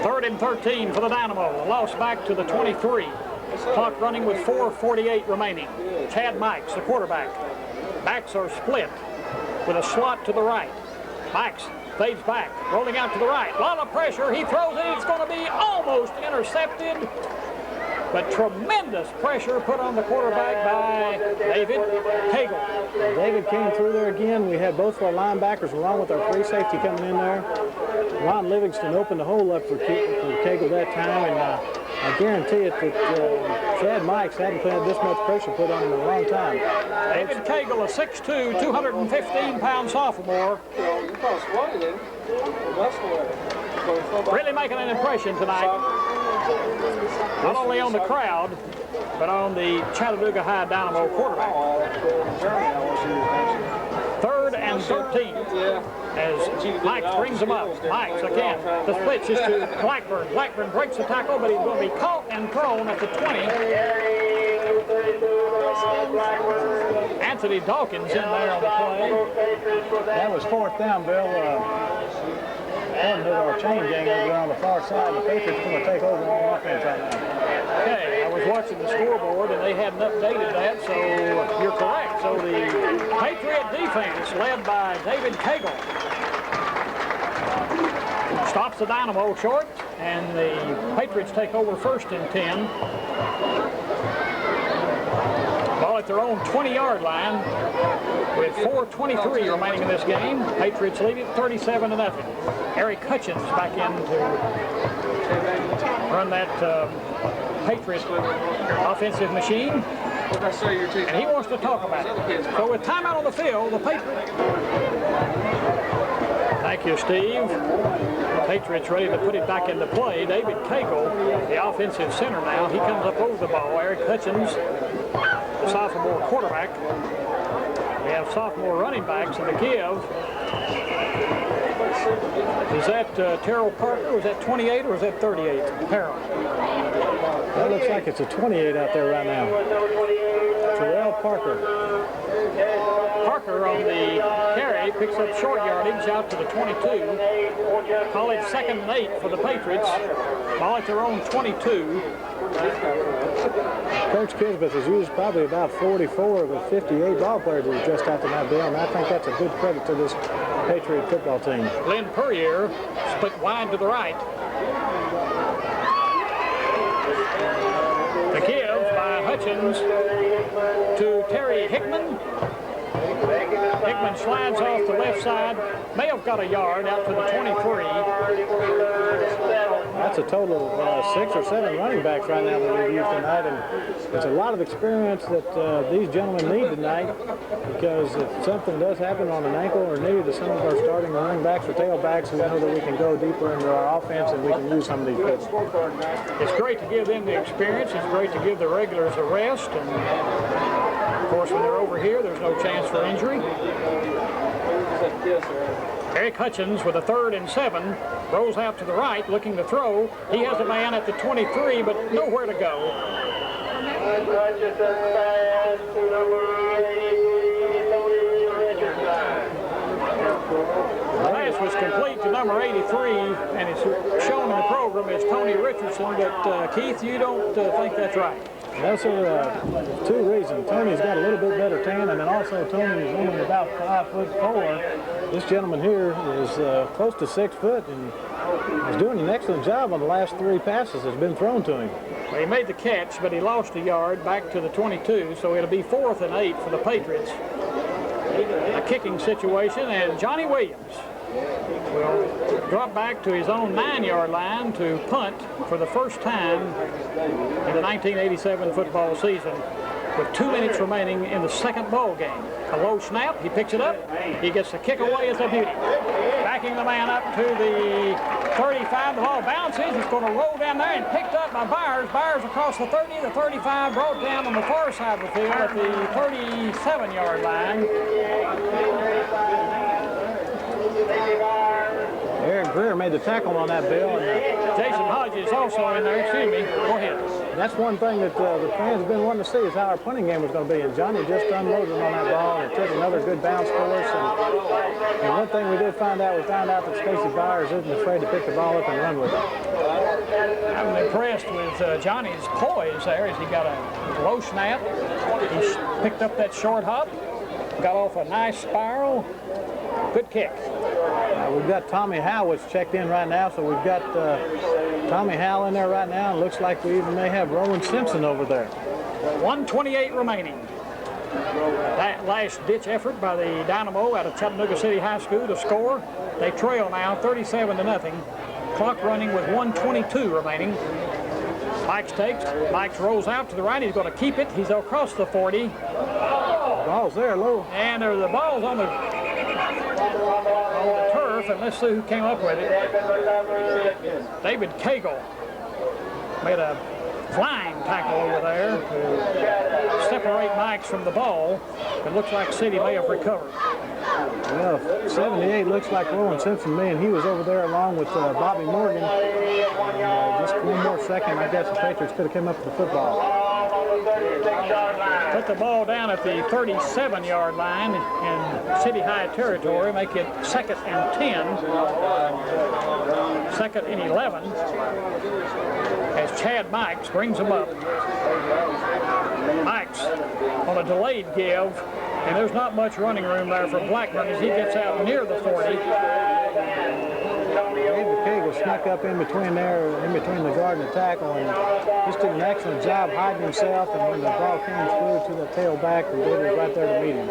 3rd and 13 for the Dynamo. A loss back to the 23. Clock running with 4:48 remaining. Chad Mikes, the quarterback. Backs are split with a slot to the right. Mikes fades back, rolling out to the right. A lot of pressure. He throws it. It's going to be almost intercepted. But tremendous pressure put on the quarterback by David Cagle. David came through there again. We had both of our linebackers along with our free safety coming in there. Ron Livingston opened the hole up for Cagle that time, and I guarantee it that Chad Mikes hadn't had this much pressure put on him in a long time. David Cagle, a 6'2", 215-pound sophomore. Really making an impression tonight. Not only on the crowd, but on the Chattanooga High Dynamo quarterback. 3rd and 13 as Mikes brings him up. Mikes again, the split is to Blackburn. Blackburn breaks the tackle, but he's going to be caught and thrown at the 20. Anthony Dawkins in there on the play. That was 4th down, Bill. According to our chain gang over on the far side, the Patriots are going to take over on offense right now. Okay, I was watching the scoreboard and they hadn't updated that, so you're correct. So the Patriot defense, led by David Cagle, stops the Dynamo short, and the Patriots take over 1st and 10. Ball at their own 20-yard line with 4:23 remaining in this game. Patriots lead it 37-0. Eric Hutchins back in to run that Patriot offensive machine. And he wants to talk about it. So with timeout on the field, the Patriots. Thank you, Steve. The Patriots ready to put it back into play. David Cagle, the offensive center now. He comes up over the ball. Eric Hutchins, the sophomore quarterback. We have sophomore running backs in the give. Is that Terrell Parker? Was that 28 or was that 38? Terrell. That looks like it's a 28 out there right now. Terrell Parker. Parker on the carry picks up short yardage out to the 22. Call it 2nd and 8 for the Patriots. Ball at their own 22. Coach Kisbeth has used probably about 44 of the 58 ball players that he's just out to that bill, and I think that's a good credit to this Patriot football team. Glenn Purrier split wide to the right. The give by Hutchins to Terry Hickman. Hickman slides off the left side. May have got a yard out to the 23. That's a total of 6 or 7 running backs right now that we've used tonight, and it's a lot of experience that these gentlemen need tonight, because if something does happen on an ankle or knee to some of our starting running backs or tailbacks, we know that we can go deeper into our offense and we can use some of these people. It's great to give them the experience. It's great to give the regulars a rest, and of course when they're over here there's no chance for injury. Eric Hutchins with a 3rd and 7, rolls out to the right looking to throw. He has a man at the 23, but nowhere to go. The pass was complete to number 83, and it's shown in the program as Tony Richardson, but Keith, you don't think that's right. That's for 2 reasons. Tony's got a little bit better tan, and then also Tony is only about 5'4". This gentleman here is close to 6 foot, and he's doing an excellent job on the last 3 passes that's been thrown to him. Well, he made the catch, but he lost a yard back to the 22, so it'll be 4th and 8 for the Patriots. A kicking situation, and Johnny Williams will drop back to his own 9-yard line to punt for the first time in the 1987 football season, with 2 minutes remaining in the 2nd ball game. A low snap, he picks it up, he gets the kick away as a beauty. Backing the man up to the 35, the ball bounces, it's going to roll down there and picked up by Byers. Byers across the 30, the 35, brought down on the far side of the field at the 37-yard line. Aaron Greer made the tackle on that, Bill. And, Jason Hodges also in there. Excuse me. Go ahead. that's one thing that the fans have been wanting to see, is how our punting game was going to be. And Johnny just unloaded on that ball, and it took another good bounce for us. And one thing we did find out, that Stacey Byers isn't afraid to pick the ball up and run with it. I'm impressed with Johnny's poise there as he got a low snap. He picked up that short hop, got off a nice spiral. Good kick. We've got Tommy Howitz checked in right now, so we've got Tommy Howell in there right now, and looks like we even may have Rowan Simpson over there. 1:28 remaining. That last-ditch effort by the Dynamo out of Chattanooga City High School to score. They trail now 37-0. Clock running with 1:22 remaining. Mikes takes. Mikes rolls out to the right. He's going to keep it. He's across the 40. Ball's there, low. And the ball's on the turf, and let's see who came up with it. David Cagle made a flying tackle over there to separate Mikes from the ball. It looks like City may have recovered. Well, 78 looks like Rowan Simpson to me, and he was over there along with Bobby Morgan. Just one more second, I guess the Patriots could have come up with the football. Put the ball down at the 37-yard line in City High territory, make it 2nd and 10, 2nd and 11, as Chad Mikes brings them up. Mikes on a delayed give, and there's not much running room there for Blackburn as he gets out near the 40. David Cagle snuck up in between there, in between the guard and the tackle, and just did an excellent job hiding himself, and when the ball came through to the tailback, and David was right there to meet him.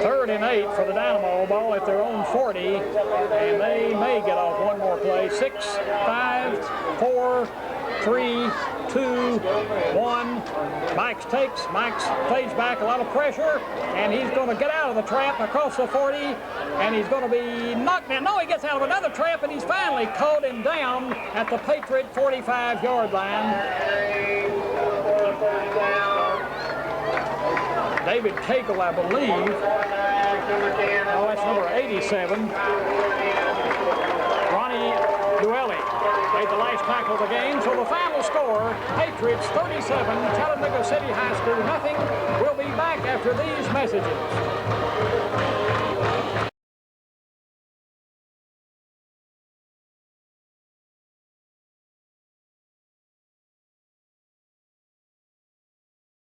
3rd and 8 for the Dynamo, ball at their own 40, and they may get off one more play. 6, 5, 4, 3, 2, 1. Mikes takes. Mikes fades back, a lot of pressure, and he's going to get out of the trap across the 40, and he's going to be knocked down. No, he gets out of another trap, and he's finally caught him down at the Patriot 45-yard line. David Cagle, I believe, Oh, that's number 87. Ronnie Duelli made the last tackle of the game. So the final score, Patriots 37, Chattanooga City High School nothing. We'll be back after these messages.